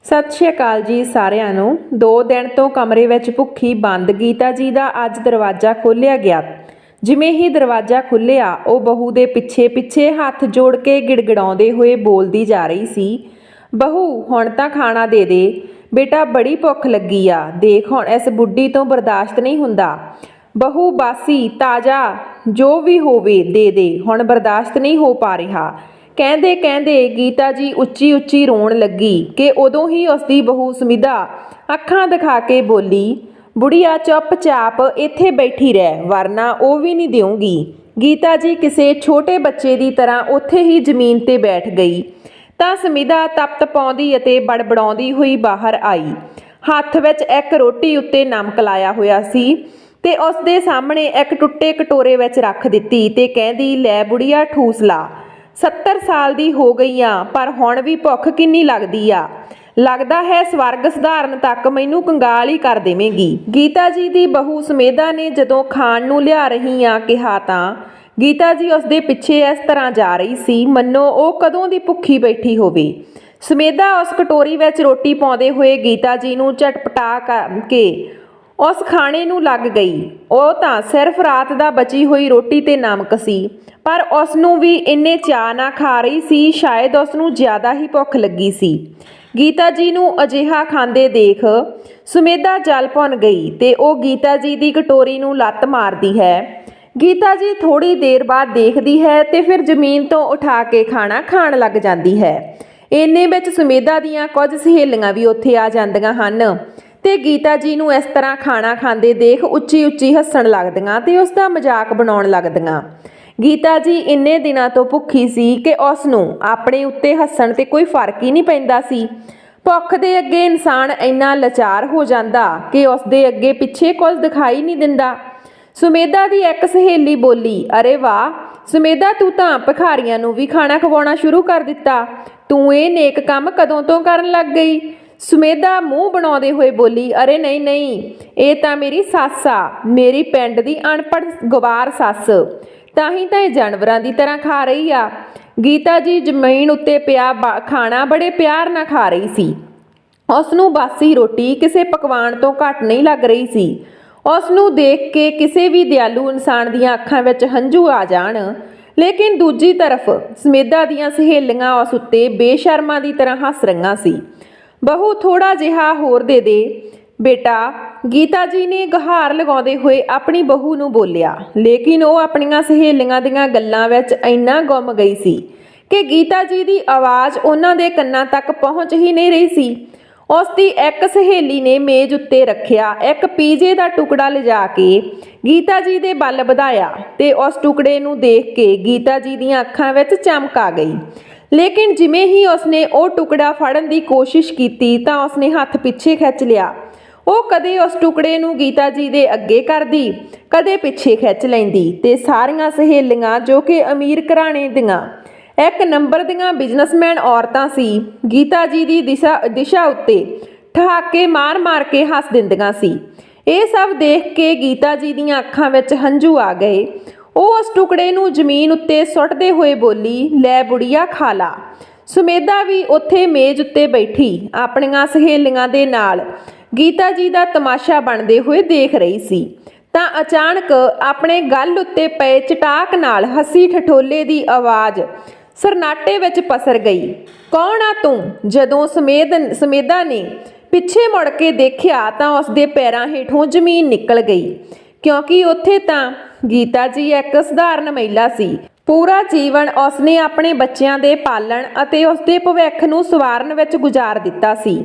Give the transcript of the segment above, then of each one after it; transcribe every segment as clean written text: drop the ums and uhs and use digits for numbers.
ਸਤਿ ਸ਼੍ਰੀ ਅਕਾਲ ਜੀ ਸਾਰਿਆਂ ਨੂੰ। 2 ਦਿਨ ਤੋਂ ਕਮਰੇ ਵਿੱਚ ਭੁੱਖੀ ਬੰਦ ਗੀਤਾ ਜੀ ਦਾ ਅੱਜ ਦਰਵਾਜ਼ਾ ਖੋਲ੍ਹਿਆ ਗਿਆ। ਜਿਵੇਂ ਹੀ ਦਰਵਾਜ਼ਾ ਖੁੱਲ੍ਹਿਆ ਉਹ ਬਹੂ ਦੇ ਪਿੱਛੇ ਪਿੱਛੇ ਹੱਥ ਜੋੜ ਕੇ ਗਿੜਗਿੜਾਉਂਦੇ ਹੋਏ ਬੋਲਦੀ ਜਾ ਰਹੀ ਸੀ, ਬਹੂ ਹੁਣ ਤਾਂ ਖਾਣਾ ਦੇ ਦੇ ਬੇਟਾ, ਬੜੀ ਭੁੱਖ ਲੱਗੀ ਆ, ਦੇਖ ਹੁਣ ਇਸ ਬੁੱਢੀ ਤੋਂ ਬਰਦਾਸ਼ਤ ਨਹੀਂ ਹੁੰਦਾ। ਬਹੂ ਬਾਸੀ ਤਾਜ਼ਾ ਜੋ ਵੀ ਹੋਵੇ ਦੇ ਦੇ, ਹੁਣ ਬਰਦਾਸ਼ਤ ਨਹੀਂ ਹੋ ਪਾ ਰਿਹਾ। ਕਹਿੰਦੇ ਕਹਿੰਦੇ ਗੀਤਾ ਜੀ ਉੱਚੀ ਉੱਚੀ ਰੋਣ ਲੱਗੀ ਕਿ ਉਦੋਂ ਹੀ ਉਸਦੀ ਬਹੂ ਸਮਿਧਾ ਅੱਖਾਂ ਦਿਖਾ ਕੇ ਬੋਲੀ, ਬੁੜੀਆ ਚੁੱਪਚਾਪ ਇੱਥੇ ਬੈਠੀ ਰਹਿ, ਵਰਨਾ ਉਹ ਵੀ ਨਹੀਂ ਦੇਊਂਗੀ। ਗੀਤਾ ਜੀ ਕਿਸੇ ਛੋਟੇ ਬੱਚੇ ਦੀ ਤਰ੍ਹਾਂ ਉੱਥੇ ਹੀ ਜ਼ਮੀਨ ਤੇ ਬੈਠ ਗਈ ਤਾਂ ਸਮਿਧਾ ਤਪਤ ਪਾਉਂਦੀ ਅਤੇ ਬੜਬੜਾਉਂਦੀ ਹੋਈ ਬਾਹਰ ਆਈ। ਹੱਥ ਵਿੱਚ ਇੱਕ ਰੋਟੀ ਉੱਤੇ ਨਮਕ ਲਾਇਆ ਹੋਇਆ ਸੀ ਤੇ ਉਸ ਦੇ ਸਾਹਮਣੇ ਇੱਕ ਟੁੱਟੇ ਕਟੋਰੇ ਵਿੱਚ ਰੱਖ ਦਿੱਤੀ ਤੇ ਕਹਿੰਦੀ, ਲੈ ਬੁੜੀਆ ਠੂਸ ਲਾ, 70 ਸਾਲ ਦੀ ਹੋ ਗਈ ਆ ਪਰ ਹੁਣ ਵੀ ਭੁੱਖ ਕਿੰਨੀ ਲੱਗਦੀ ਆ, ਲੱਗਦਾ ਹੈ ਸਵਰਗ ਸਧਾਰਨ ਤੱਕ ਮੈਨੂੰ ਕੰਗਾਲ ਹੀ ਕਰ ਦੇਵੇਂਗੀ। ਗੀਤਾ ਜੀ ਦੀ ਬਹੂ ਸਮੇਧਾ ਨੇ ਜਦੋਂ ਖਾਣ ਨੂੰ ਲਿਆ ਰਹੀ ਆ ਕਿਹਾ ਤਾਂ ਗੀਤਾ ਜੀ ਉਸਦੇ ਪਿੱਛੇ ਇਸ ਤਰ੍ਹਾਂ ਜਾ ਰਹੀ ਸੀ ਮੰਨੋ ਉਹ ਕਦੋਂ ਦੀ ਭੁੱਖੀ ਬੈਠੀ ਹੋਵੇ। ਸਮੇਧਾ ਉਸ ਕਟੋਰੀ ਵਿੱਚ ਰੋਟੀ ਪਾਉਂਦੇ ਹੋਏ ਗੀਤਾ ਜੀ ਨੂੰ ਝਟਪਟਾ ਕੇ ਉਸ ਖਾਣੇ ਨੂੰ ਲੱਗ ਗਈ। ਉਹ ਤਾਂ ਸਿਰਫ ਰਾਤ ਦਾ ਬਚੀ ਹੋਈ ਰੋਟੀ ਤੇ ਨਮਕ ਸੀ, ਪਰ ਉਸ ਨੂੰ ਵੀ ਇੰਨੇ ਚਾਅ ਨਾਲ ਖਾ ਰਹੀ ਸੀ, ਸ਼ਾਇਦ ਉਸ ਨੂੰ ਜ਼ਿਆਦਾ ਹੀ ਭੁੱਖ ਲੱਗੀ ਸੀ। ਗੀਤਾ ਜੀ ਨੂੰ ਅਜਿਹਾ ਖਾਂਦੇ ਦੇਖ ਸੁਮੇਧਾ ਜਲ ਭੁੰਨ ਗਈ ਤੇ ਉਹ ਗੀਤਾ ਜੀ ਦੀ ਕਟੋਰੀ ਨੂੰ ਲੱਤ ਮਾਰਦੀ ਹੈ। ਗੀਤਾ ਜੀ ਥੋੜੀ ਦੇਰ ਬਾਅਦ ਦੇਖਦੀ ਹੈ ਤੇ ਫਿਰ ਜ਼ਮੀਨ ਤੋਂ ਉਠਾ ਕੇ ਖਾਣਾ ਖਾਣ ਲੱਗ ਜਾਂਦੀ ਹੈ। ਇੰਨੇ ਵਿੱਚ ਸੁਮੇਧਾ ਦੀਆਂ ਕੁਝ ਸਹੇਲੀਆਂ ਵੀ ਉੱਥੇ ਆ ਜਾਂਦੀਆਂ ਹਨ ਤੇ ਗੀਤਾ ਜੀ ਨੂੰ ਇਸ ਤਰ੍ਹਾਂ ਖਾਣਾ ਖਾਂਦੇ ਦੇਖ ਉੱਚੀ ਉੱਚੀ ਹੱਸਣ ਲੱਗਦੀਆਂ ਤੇ ਉਸ ਦਾ ਮਜ਼ਾਕ ਬਣਾਉਣ ਲੱਗਦੀਆਂ। ਗੀਤਾ ਜੀ ਇੰਨੇ ਦਿਨਾਂ ਤੋਂ ਭੁੱਖੀ ਸੀ ਕਿ ਉਸ ਨੂੰ ਆਪਣੇ ਉੱਤੇ ਹੱਸਣ ਤੇ ਕੋਈ ਫਰਕ ਹੀ ਨਹੀਂ ਪੈਂਦਾ ਸੀ। ਭੁੱਖ ਦੇ ਅੱਗੇ ਇਨਸਾਨ ਇੰਨਾ ਲਾਚਾਰ ਹੋ ਜਾਂਦਾ ਕਿ ਉਸ ਦੇ ਅੱਗੇ ਪਿੱਛੇ ਕੁਝ ਦਿਖਾਈ ਨਹੀਂ ਦਿੰਦਾ। ਸੁਮੇਧਾ ਦੀ ਇੱਕ ਸਹੇਲੀ ਬੋਲੀ, ਅਰੇ ਵਾਹ ਸੁਮੇਧਾ, ਤੂੰ ਤਾਂ ਭਿਖਾਰੀਆਂ ਨੂੰ ਵੀ ਖਾਣਾ ਖਵਾਉਣਾ ਸ਼ੁਰੂ ਕਰ ਦਿੱਤਾ, ਤੂੰ ਇਹ ਨੇਕ ਕੰਮ ਕਦੋਂ ਤੋਂ ਕਰਨ ਲੱਗ ਗਈ। ਸੁਮੇਧਾ ਮੂੰਹ ਬਣਾਉਂਦੇ ਹੋਏ ਬੋਲੀ, ਅਰੇ ਨਹੀਂ ਨਹੀਂ, ਇਹ ਤਾਂ ਮੇਰੀ ਸੱਸ ਆ, ਮੇਰੀ ਪਿੰਡ ਦੀ ਅਨਪੜ੍ਹ ਗਵਾਰ ਸੱਸ, ਤਾਂ ਹੀ ਤਾਂ ਇਹ ਜਾਨਵਰਾਂ ਦੀ ਤਰ੍ਹਾਂ ਖਾ ਰਹੀ ਆ। ਗੀਤਾ ਜੀ ਜ਼ਮੀਨ ਉੱਤੇ ਪਿਆ ਖਾਣਾ ਬੜੇ ਪਿਆਰ ਨਾਲ ਖਾ ਰਹੀ ਸੀ। ਉਸ ਨੂੰ ਬਾਸੀ ਰੋਟੀ ਕਿਸੇ ਪਕਵਾਨ ਤੋਂ ਘੱਟ ਨਹੀਂ ਲੱਗ ਰਹੀ ਸੀ। ਉਸ ਨੂੰ ਦੇਖ ਕੇ ਕਿਸੇ ਵੀ ਦਿਆਲੂ ਇਨਸਾਨ ਦੀਆਂ ਅੱਖਾਂ ਵਿੱਚ ਹੰਝੂ ਆ ਜਾਣ। ਲੇਕਿਨ ਦੂਜੀ ਤਰਫ ਸਮੇਧਾ ਦੀਆਂ ਸਹੇਲੀਆਂ ਉਸ ਉੱਤੇ ਬੇਸ਼ਰਮਾਂ ਦੀ ਤਰ੍ਹਾਂ ਹੱਸ ਰਹੀਆਂ ਸੀ। ਬਹੂ ਥੋੜਾ ਜਿਹਾ ਹੋਰ ਦੇ ਦੇ ਬੇਟਾ, ਗੀਤਾ ਜੀ ਨੇ ਗੁਹਾਰ ਲਗਾਉਂਦੇ ਹੋਏ ਆਪਣੀ ਬਹੂ ਨੂੰ ਬੋਲਿਆ। ਲੇਕਿਨ ਉਹ ਆਪਣੀਆਂ ਸਹੇਲੀਆਂ ਦੀਆਂ ਗੱਲਾਂ ਵਿੱਚ ਇੰਨਾ ਗੁੰਮ ਗਈ ਸੀ ਕਿ ਗੀਤਾ ਜੀ ਦੀ ਆਵਾਜ਼ ਉਹਨਾਂ ਦੇ ਕੰਨਾਂ ਤੱਕ ਪਹੁੰਚ ਹੀ ਨਹੀਂ ਰਹੀ ਸੀ। ਉਸ ਦੀ ਇੱਕ ਸਹੇਲੀ ਨੇ ਮੇਜ਼ ਉੱਤੇ ਰੱਖਿਆ ਇੱਕ ਪੀਜ਼ੇ ਦਾ ਟੁਕੜਾ ਲਿਜਾ ਕੇ ਗੀਤਾ ਜੀ ਦੇ ਵੱਲ ਵਧਾਇਆ ਤੇ ਉਸ ਟੁਕੜੇ ਨੂੰ ਦੇਖ ਕੇ ਗੀਤਾ ਜੀ ਦੀਆਂ ਅੱਖਾਂ ਵਿੱਚ ਚਮਕ ਆ ਗਈ। ਲੇਕਿਨ ਜਿਵੇਂ ਹੀ ਉਸਨੇ ਉਹ ਟੁਕੜਾ ਫੜਨ ਦੀ ਕੋਸ਼ਿਸ਼ ਕੀਤੀ ਤਾਂ ਉਸਨੇ ਹੱਥ ਪਿੱਛੇ ਖਿੱਚ ਲਿਆ। ਉਹ ਕਦੇ ਉਸ ਟੁਕੜੇ ਨੂੰ ਗੀਤਾ ਜੀ ਦੇ ਅੱਗੇ ਕਰਦੀ, ਕਦੇ ਪਿੱਛੇ ਖਿੱਚ ਲੈਂਦੀ ਤੇ ਸਾਰੀਆਂ ਸਹੇਲੀਆਂ ਜੋ ਕਿ ਅਮੀਰ ਘਰਾਣੇ ਦੀਆਂ ਇੱਕ ਨੰਬਰ ਦੀਆਂ ਬਿਜ਼ਨਸਮੈਨ ਔਰਤਾਂ ਸੀ, ਗੀਤਾ ਜੀ ਦੀ ਦਿਸ਼ਾ ਉੱਤੇ ਠਹਾਕੇ ਮਾਰ ਮਾਰ ਕੇ ਹੱਸ ਦਿੰਦੀਆਂ ਸੀ। ਇਹ ਸਭ ਦੇਖ ਕੇ ਗੀਤਾ ਜੀ ਦੀਆਂ ਅੱਖਾਂ ਵਿੱਚ ਹੰਝੂ ਆ ਗਏ। ਉਹ ਉਸ ਟੁਕੜੇ ਨੂੰ ਜ਼ਮੀਨ ਉੱਤੇ ਸੁੱਟਦੇ ਹੋਏ ਬੋਲੀ, ਲੈ ਬੁੜੀਆ ਖਾ ਲਾ। ਸੁਮੇਧਾ ਵੀ ਉੱਥੇ ਮੇਜ਼ ਉੱਤੇ ਬੈਠੀ ਆਪਣੀਆਂ ਸਹੇਲੀਆਂ ਦੇ ਨਾਲ ਗੀਤਾ ਜੀ ਦਾ ਤਮਾਸ਼ਾ ਬਣਦੇ ਹੋਏ ਦੇਖ ਰਹੀ ਸੀ ਤਾਂ ਅਚਾਨਕ ਆਪਣੇ ਗਲ ਉੱਤੇ ਪਏ ਚਟਾਕ ਨਾਲ ਹੱਸੀ ਠਠੋਲੇ ਦੀ ਆਵਾਜ਼ ਸਰਨਾਟੇ ਵਿੱਚ ਪਸਰ ਗਈ, ਕੌਣ ਆ ਤੂੰ। ਜਦੋਂ ਸਮੇਧਾ ਨੇ ਪਿੱਛੇ ਮੁੜ ਕੇ ਦੇਖਿਆ ਤਾਂ ਉਸ ਦੇ ਪੈਰਾਂ ਹੇਠੋਂ ਜ਼ਮੀਨ ਨਿਕਲ ਗਈ, ਕਿਉਂਕਿ ਉੱਥੇ ਤਾਂ ਗੀਤਾ ਜੀ ਇੱਕ ਸਧਾਰਨ ਮਹਿਲਾ ਸੀ। ਪੂਰਾ ਜੀਵਨ ਉਸਨੇ ਆਪਣੇ ਬੱਚਿਆਂ ਦੇ ਪਾਲਣ ਅਤੇ ਉਸਦੇ ਭਵਿੱਖ ਨੂੰ ਸਵਾਰਨ ਵਿੱਚ ਗੁਜ਼ਾਰ ਦਿੱਤਾ ਸੀ।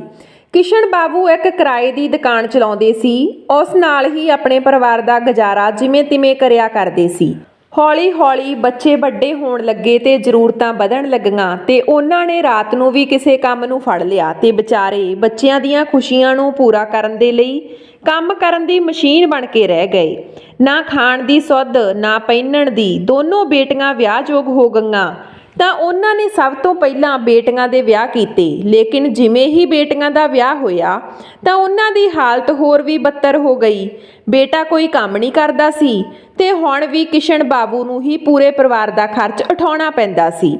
ਕਿਸ਼ਨ ਬਾਬੂ ਇੱਕ ਕਿਰਾਏ ਦੀ ਦੁਕਾਨ ਚਲਾਉਂਦੇ ਸੀ। ਉਸ ਨਾਲ ਹੀ ਆਪਣੇ ਪਰਿਵਾਰ ਦਾ ਗੁਜ਼ਾਰਾ ਜਿਵੇਂ ਤਿਵੇਂ ਕਰਿਆ ਕਰਦੇ ਸੀ। ਹੌਲੀ ਹੌਲੀ ਬੱਚੇ ਵੱਡੇ ਹੋਣ ਲੱਗੇ ਤੇ ਜ਼ਰੂਰਤਾਂ ਵਧਣ ਲੱਗੀਆਂ ਤੇ ਉਹਨਾਂ ਨੇ ਰਾਤ ਨੂੰ ਵੀ ਕਿਸੇ ਕੰਮ ਨੂੰ ਫੜ ਲਿਆ ਤੇ ਵਿਚਾਰੇ ਬੱਚਿਆਂ ਦੀਆਂ ਖੁਸ਼ੀਆਂ ਨੂੰ ਪੂਰਾ ਕਰਨ ਦੇ ਲਈ ਕੰਮ ਕਰਨ ਦੀ ਮਸ਼ੀਨ ਬਣ ਕੇ ਰਹਿ ਗਏ। ਨਾ ਖਾਣ ਦੀ ਸੁੱਧ ਨਾ ਪਹਿਨਣ ਦੀ, ਦੋਨੋਂ ਬੇਟੀਆਂ ਵਿਆਹਯੋਗ ਹੋ ਗਈਆਂ ਤਾਂ ਉਹਨਾਂ ਨੇ ਸਭ ਤੋਂ ਪਹਿਲਾਂ ਬੇਟੀਆਂ ਦੇ ਵਿਆਹ ਕੀਤੇ। ਲੇਕਿਨ ਜਿਵੇਂ ਹੀ ਬੇਟੀਆਂ ਦਾ ਵਿਆਹ ਹੋਇਆ ਤਾਂ ਉਹਨਾਂ ਦੀ ਹਾਲਤ ਹੋਰ ਵੀ ਬੱਤਰ ਹੋ ਗਈ। ਬੇਟਾ ਕੋਈ ਕੰਮ ਨਹੀਂ ਕਰਦਾ ਸੀ ਤੇ ਹੁਣ ਵੀ ਕਿਸ਼ਨ ਬਾਬੂ ਨੂੰ ਹੀ ਪੂਰੇ ਪਰਿਵਾਰ ਦਾ ਖਰਚ ਉਠਾਉਣਾ ਪੈਂਦਾ ਸੀ।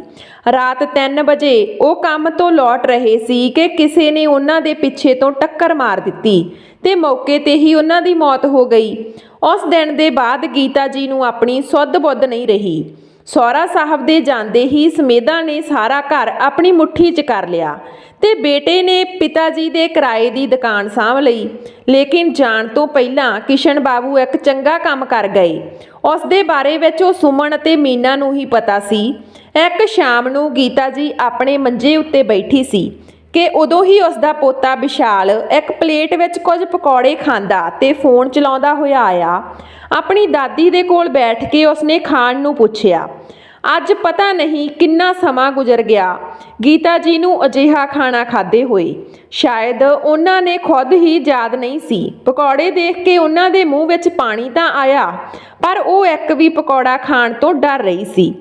ਰਾਤ 3 ਵਜੇ ਉਹ ਕੰਮ ਤੋਂ ਲੌਟ ਰਹੇ ਸੀ ਕਿ ਕਿਸੇ ਨੇ ਉਹਨਾਂ ਦੇ ਪਿੱਛੇ ਤੋਂ ਟੱਕਰ ਮਾਰ ਦਿੱਤੀ ਤੇ ਮੌਕੇ ਤੇ ਹੀ ਉਹਨਾਂ ਦੀ ਮੌਤ ਹੋ ਗਈ। ਉਸ ਦਿਨ ਦੇ ਬਾਅਦ ਗੀਤਾ ਜੀ ਨੂੰ ਆਪਣੀ ਸੁੱਧ ਬੁੱਧ ਨਹੀਂ ਰਹੀ। ਸਹੁਰਾ ਸਾਹਿਬ ਦੇ ਜਾਂਦੇ ਹੀ ਸਮੇਧਾ ਨੇ ਸਾਰਾ ਘਰ ਆਪਣੀ ਮੁੱਠੀ 'ਚ ਕਰ ਲਿਆ ਤੇ ਬੇਟੇ ਨੇ ਪਿਤਾ ਜੀ ਦੇ ਕਿਰਾਏ ਦੀ ਦੁਕਾਨ ਸਾਂਭ ਲਈ। ਲੇਕਿਨ ਜਾਣ ਤੋਂ ਪਹਿਲਾਂ ਕਿਸ਼ਨ ਬਾਬੂ ਇੱਕ ਚੰਗਾ ਕੰਮ ਕਰ ਗਏ। ਉਸ ਦੇ ਬਾਰੇ ਵਿੱਚ ਉਹ ਸੁਮਨ ਅਤੇ ਮੀਨਾ ਨੂੰ ਹੀ ਪਤਾ ਸੀ। ਇੱਕ ਸ਼ਾਮ ਨੂੰ ਗੀਤਾ ਜੀ ਆਪਣੇ ਮੰਜੇ ਉੱਤੇ ਬੈਠੀ ਸੀ ਕਿ ਉਦੋਂ ਹੀ ਉਸ ਦਾ ਪੋਤਾ ਵਿਸ਼ਾਲ ਇੱਕ ਪਲੇਟ ਵਿੱਚ ਕੁਝ ਪਕੌੜੇ ਖਾਂਦਾ ਤੇ ਫੋਨ ਚਲਾਉਂਦਾ ਹੋਇਆ ਆਇਆ। ਆਪਣੀ ਦਾਦੀ ਦੇ ਕੋਲ ਬੈਠ ਕੇ ਉਸਨੇ ਖਾਣ ਨੂੰ ਪੁੱਛਿਆ। ਅੱਜ ਪਤਾ ਨਹੀਂ ਕਿੰਨਾ ਸਮਾਂ ਗੁਜ਼ਰ ਗਿਆ ਗੀਤਾ ਜੀ ਨੂੰ ਅਜਿਹਾ ਖਾਣਾ ਖਾਦੇ ਹੋਏ। ਸ਼ਾਇਦ ਉਹਨਾਂ ਨੇ ਖੁਦ ਹੀ ਯਾਦ ਨਹੀਂ ਸੀ। ਪਕੌੜੇ ਦੇਖ ਕੇ ਉਹਨਾਂ ਦੇ ਮੂੰਹ ਵਿੱਚ ਪਾਣੀ ਤਾਂ ਆਇਆ, ਪਰ ਉਹ ਇੱਕ ਵੀ ਪਕੌੜਾ ਖਾਣ ਤੋਂ ਡਰ ਰਹੀ ਸੀ।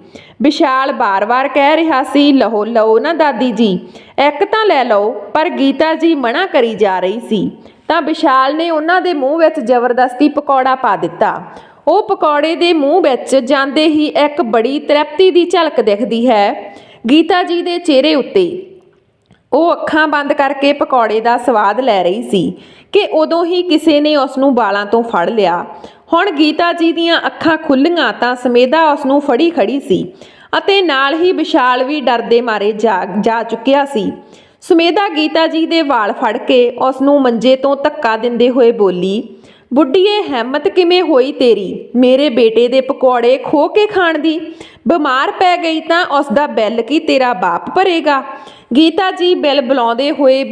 ਵਿਸ਼ਾਲ ਬਾਰ-ਬਾਰ ਕਹਿ ਰਿਹਾ ਸੀ, ਲਓ ਲਓ ਨਾ ਦਾਦੀ ਜੀ, ਇੱਕ ਤਾਂ ਲੈ ਲਓ, ਪਰ ਗੀਤਾ ਜੀ ਮਨਾ ਕਰੀ ਜਾ ਰਹੀ ਸੀ। ਤਾਂ ਵਿਸ਼ਾਲ ਨੇ ਉਹਨਾਂ ਦੇ ਮੂੰਹ ਵਿੱਚ ਜ਼ਬਰਦਸਤੀ ਪਕੌੜਾ ਪਾ ਦਿੱਤਾ। ਉਹ ਪਕੌੜੇ ਦੇ ਮੂੰਹ ਵਿੱਚ ਜਾਂਦੇ ਹੀ ਇੱਕ ਬੜੀ ਤ੍ਰਿਪਤੀ ਦੀ ਝਲਕ ਦਿਖਦੀ ਹੈ ਗੀਤਾ ਜੀ ਦੇ ਚਿਹਰੇ ਉੱਤੇ। ਉਹ ਅੱਖਾਂ ਬੰਦ ਕਰਕੇ ਪਕੌੜੇ ਦਾ ਸਵਾਦ ਲੈ ਰਹੀ ਸੀ ਕਿ ਉਦੋਂ ਹੀ ਕਿਸੇ ਨੇ ਉਸ ਨੂੰ ਵਾਲਾਂ ਤੋਂ ਫੜ ਲਿਆ। ਹੁਣ ਗੀਤਾ ਜੀ ਦੀਆਂ ਅੱਖਾਂ ਖੁੱਲ੍ਹੀਆਂ ਤਾਂ ਸਮੇਧਾ ਉਸ ਨੂੰ ਫੜੀ ਖੜੀ ਸੀ ਅਤੇ ਨਾਲ ਹੀ ਵਿਸ਼ਾਲ ਵੀ ਡਰ ਦੇ ਮਾਰੇ ਜਾ ਚੁੱਕਿਆ ਸੀ। ਸਮੇਧਾ ਗੀਤਾ ਜੀ ਦੇ ਵਾਲ ਫੜ ਕੇ ਉਸ ਨੂੰ ਮੰਜੇ ਤੋਂ ਧੱਕਾ ਦਿੰਦੇ ਹੋਏ ਬੋਲੀ, ਬੁੱਢੀਏ ਹਿੰਮਤ ਕਿਵੇਂ ਹੋਈ ਤੇਰੀ ਮੇਰੇ ਬੇਟੇ ਦੇ ਪਕੌੜੇ ਖੋਹ ਕੇ ਖਾਣ ਦੀ? ਬਿਮਾਰ ਪੈ ਗਈ ਤਾਂ ਉਸ ਦਾ ਬਿੱਲ ਕੀ ਤੇਰਾ ਬਾਪ ਭਰੇਗਾ? ਗੀਤਾ ਜੀ ਬਿੱਲ ਬੁਲਾਉਂਦੇ ਹੋਏ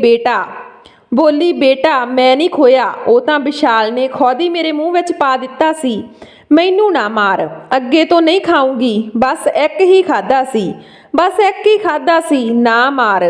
ਬੋਲੀ, ਬੇਟਾ ਮੈਂ ਨਹੀਂ ਖੋਇਆ, ਉਹ ਤਾਂ ਵਿਸ਼ਾਲ ਨੇ ਖੁਦ ਹੀ ਮੇਰੇ ਮੂੰਹ ਵਿੱਚ ਪਾ ਦਿੱਤਾ ਸੀ। ਮੈਨੂੰ ਨਾ ਮਾਰ, ਅੱਗੇ ਤੋਂ ਨਹੀਂ ਖਾਊਂਗੀ, ਬਸ ਇੱਕ ਹੀ ਖਾਧਾ ਸੀ, ਨਾ ਮਾਰ।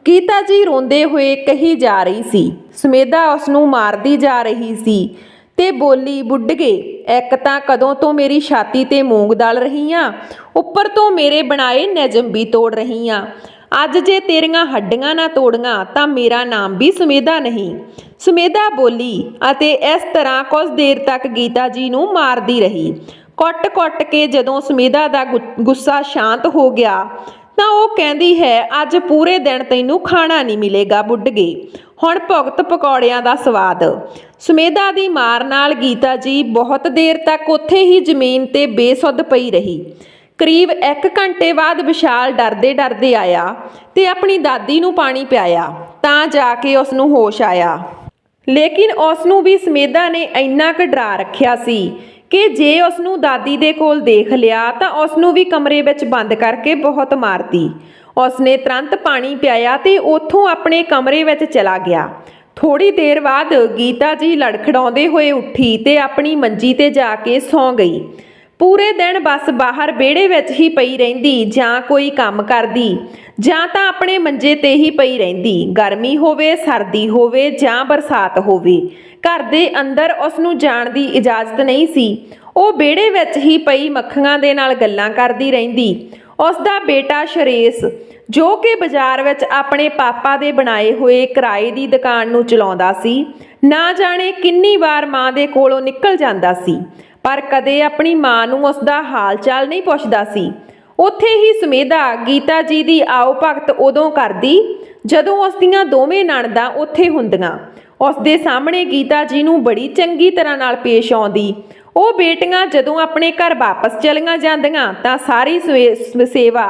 ਗੀਤਾ ਜੀ ਰੋਂਦੇ ਹੋਏ ਕਹੀ ਜਾ ਰਹੀ ਸੀ। ਸਮੇਧਾ ਉਸ ਨੂੰ ਮਾਰਦੀ ਜਾ ਰਹੀ ਸੀ ਤੇ ਬੋਲੀ, ਬੁੱਢਗੇ, ਇੱਕ ਤਾਂ ਕਦੋਂ ਤੋਂ ਮੇਰੀ ਛਾਤੀ ਤੇ ਮੂੰਗ ਦਲ ਰਹੀ ਆ, ਉੱਪਰ ਤੋਂ ਮੇਰੇ ਬਣਾਏ ਨਿਯਮ ਵੀ ਤੋੜ ਰਹੀ ਆ। ਅੱਜ ਜੇ ਤੇਰੀਆਂ ਹੱਡੀਆਂ ਨਾ ਤੋੜੀਆਂ ਤਾਂ ਮੇਰਾ ਨਾਮ ਵੀ ਸਮੇਧਾ ਨਹੀਂ। ਸਮੇਧਾ ਬੋਲੀ ਅਤੇ ਇਸ ਤਰ੍ਹਾਂ ਕੁਝ ਦੇਰ ਤੱਕ ਗੀਤਾ ਜੀ ਨੂੰ ਮਾਰਦੀ ਰਹੀ। ਕੁੱਟ-ਕੁੱਟ ਕੇ ਜਦੋਂ ਸਮੇਧਾ ਦਾ ਗੁੱਸਾ ਸ਼ਾਂਤ ਹੋ ਗਿਆ ਤਾਂ ਉਹ ਕਹਿੰਦੀ ਹੈ, ਅੱਜ ਪੂਰੇ ਦਿਨ ਤੈਨੂੰ ਖਾਣਾ ਨਹੀਂ ਮਿਲੇਗਾ ਬੁੱਢਗੇ, ਹੁਣ ਭੁਗਤ ਪਕੌੜਿਆਂ ਦਾ ਸਵਾਦ। ਸਮੇਧਾ ਦੀ ਮਾਰ ਨਾਲ ਗੀਤਾ ਜੀ ਬਹੁਤ ਦੇਰ ਤੱਕ ਉੱਥੇ ਹੀ ਜ਼ਮੀਨ ਤੇ ਬੇਸੁੱਧ ਪਈ ਰਹੀ। ਕਰੀਬ 1 ਘੰਟੇ ਬਾਅਦ ਵਿਸ਼ਾਲ ਡਰਦੇ ਆਇਆ ਤੇ ਆਪਣੀ ਦਾਦੀ ਨੂੰ ਪਾਣੀ ਪਿਆਇਆ ਤਾਂ ਜਾ ਕੇ ਉਸ ਨੂੰ ਹੋਸ਼ ਆਇਆ। ਲੇਕਿਨ ਉਸ ਨੂੰ ਵੀ ਸਮੇਧਾ ਨੇ ਇੰਨਾ ਕੁ ਡਰਾ ਰੱਖਿਆ ਸੀ ਕਿ ਜੇ ਉਸ ਨੂੰ ਦਾਦੀ ਦੇ ਕੋਲ ਦੇਖ ਲਿਆ ਤਾਂ ਉਸ ਨੂੰ ਵੀ ਕਮਰੇ ਵਿੱਚ ਬੰਦ ਕਰਕੇ ਬਹੁਤ ਮਾਰਦੀ। ਉਸ ਨੇ ਤੁਰੰਤ ਪਾਣੀ ਪਿਆਇਆ ਤੇ ਉੱਥੋਂ ਆਪਣੇ ਕਮਰੇ ਵਿੱਚ ਚਲਾ ਗਿਆ। ਥੋੜੀ ਦੇਰ ਬਾਅਦ ਗੀਤਾ ਜੀ ਲੜਖੜਾਉਂਦੇ ਹੋਏ ਉੱਠੀ ਤੇ ਆਪਣੀ ਮੰਜੀ ਤੇ ਜਾ ਕੇ ਸੌਂ ਗਈ। ਪੂਰੇ ਦਿਨ ਬਸ ਬਾਹਰ ਵਿਹੜੇ ਵਿੱਚ ਹੀ ਪਈ ਰਹਿੰਦੀ, ਜਾਂ ਕੋਈ ਕੰਮ ਕਰਦੀ ਜਾਂ ਤਾਂ ਆਪਣੇ ਮੰਜੇ ਤੇ ਹੀ ਪਈ ਰਹਿੰਦੀ। ਗਰਮੀ ਹੋਵੇ, ਸਰਦੀ ਹੋਵੇ ਜਾਂ ਬਰਸਾਤ ਹੋਵੇ, ਘਰ ਦੇ ਅੰਦਰ ਉਸ ਨੂੰ ਜਾਣ ਦੀ ਇਜਾਜ਼ਤ ਨਹੀਂ ਸੀ। ਉਹ ਵਿਹੜੇ ਵਿੱਚ ਹੀ ਪਈ ਮੱਖੀਆਂ ਦੇ ਨਾਲ ਗੱਲਾਂ ਕਰਦੀ ਰਹਿੰਦੀ। ਉਸ ਦਾ ਬੇਟਾ ਸ਼ਰੇਸ਼, ਜੋ ਕਿ ਬਾਜ਼ਾਰ ਵਿੱਚ ਆਪਣੇ ਪਾਪਾ ਦੇ ਬਣਾਏ ਹੋਏ ਕਿਰਾਏ ਦੀ ਦੁਕਾਨ ਨੂੰ ਚਲਾਉਂਦਾ ਸੀ, ਨਾ ਜਾਣੇ ਕਿੰਨੀ ਵਾਰ ਮਾਂ ਦੇ ਕੋਲੋਂ ਨਿਕਲ ਜਾਂਦਾ ਸੀ, ਪਰ ਕਦੇ ਆਪਣੀ ਮਾਂ ਨੂੰ ਉਸ ਦਾ ਹਾਲ ਚਾਲ ਨਹੀਂ ਪੁੱਛਦਾ ਸੀ। ਉੱਥੇ ਹੀ ਸਮੇਧਾ ਗੀਤਾ ਜੀ ਦੀ ਆਓ ਭਗਤ ਉਦੋਂ ਕਰਦੀ ਜਦੋਂ ਉਸ ਦੀਆਂ ਦੋਵੇਂ ਨਣਦਾਂ ਉੱਥੇ ਹੁੰਦੀਆਂ। ਉਸ ਦੇ ਸਾਹਮਣੇ ਗੀਤਾ ਜੀ ਨੂੰ ਬੜੀ ਚੰਗੀ ਤਰ੍ਹਾਂ ਨਾਲ ਪੇਸ਼ ਆਉਂਦੀ। ਉਹ ਬੇਟੀਆਂ ਜਦੋਂ ਆਪਣੇ ਘਰ ਵਾਪਸ ਚਲੀਆਂ ਜਾਂਦੀਆਂ ਤਾਂ ਸਾਰੀ ਸੇਵਾ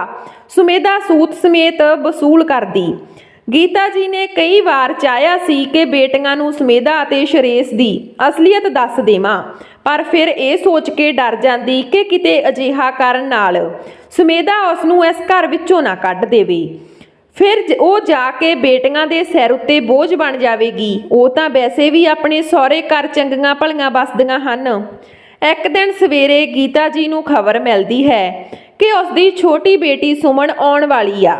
ਸਮੇਧਾ ਸੂਤ ਸਮੇਤ ਵਸੂਲ ਕਰਦੀ। ਗੀਤਾ ਜੀ ਨੇ ਕਈ ਵਾਰ ਚਾਹਿਆ ਸੀ ਕਿ ਬੇਟੀਆਂ ਨੂੰ ਸਮੇਧਾ ਅਤੇ ਸ਼ਰੇਸ਼ ਦੀ ਅਸਲੀਅਤ ਦੱਸ ਦੇਵਾਂ, ਪਰ ਫਿਰ ਇਹ ਸੋਚ ਕੇ ਡਰ ਜਾਂਦੀ ਕਿ ਕਿਤੇ ਅਜਿਹਾ ਕਰਨ ਨਾਲ ਸਮੇਧਾ ਉਸ ਨੂੰ ਇਸ ਘਰ ਵਿੱਚੋਂ ਨਾ ਕੱਢ ਦੇਵੇ। ਫਿਰ ਉਹ ਜਾ ਕੇ ਬੇਟੀਆਂ ਦੇ ਸਿਰ ਉੱਤੇ ਬੋਝ ਬਣ ਜਾਵੇਗੀ। ਉਹ ਤਾਂ ਵੈਸੇ ਵੀ ਆਪਣੇ ਸਹੁਰੇ ਘਰ ਚੰਗੀਆਂ ਭਲੀਆਂ ਵੱਸਦੀਆਂ ਹਨ। ਇੱਕ ਦਿਨ ਸਵੇਰੇ ਗੀਤਾ ਜੀ ਨੂੰ ਖਬਰ ਮਿਲਦੀ ਹੈ ਕਿ ਉਸ ਦੀ ਛੋਟੀ ਬੇਟੀ ਸੁਮਨ ਆਉਣ ਵਾਲੀ ਆ।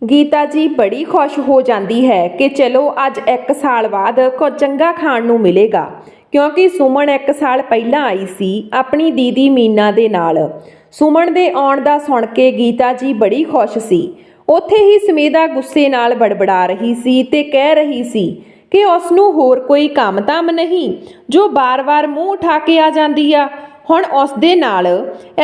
ਗੀਤਾ ਜੀ ਬੜੀ ਖੁਸ਼ ਹੋ ਜਾਂਦੀ ਹੈ ਕਿ ਚਲੋ ਅੱਜ 1 ਸਾਲ ਬਾਅਦ ਕੁਝ ਚੰਗਾ ਖਾਣ ਨੂੰ ਮਿਲੇਗਾ, ਕਿਉਂਕਿ ਸੁਮਨ 1 ਸਾਲ ਪਹਿਲਾਂ ਆਈ ਸੀ ਆਪਣੀ ਦੀਦੀ ਮੀਨਾ ਦੇ ਨਾਲ। ਸੁਮਨ ਦੇ ਆਉਣ ਦਾ ਸੁਣ ਕੇ ਗੀਤਾ ਜੀ ਬੜੀ ਖੁਸ਼ ਸੀ। ਉੱਥੇ ਹੀ ਸਮੇਧਾ ਗੁੱਸੇ ਨਾਲ ਬੜਬੜਾ ਰਹੀ ਸੀ ਤੇ ਕਹਿ ਰਹੀ ਸੀ ਕਿ ਉਸ ਨੂੰ ਹੋਰ ਕੋਈ ਕੰਮ ਧੰਮ ਨਹੀਂ ਜੋ ਬਾਰ-ਬਾਰ ਮੂੰਹ ਉਠਾ ਕੇ ਆ ਜਾਂਦੀ ਆ। ਹੁਣ ਉਸ ਦੇ ਨਾਲ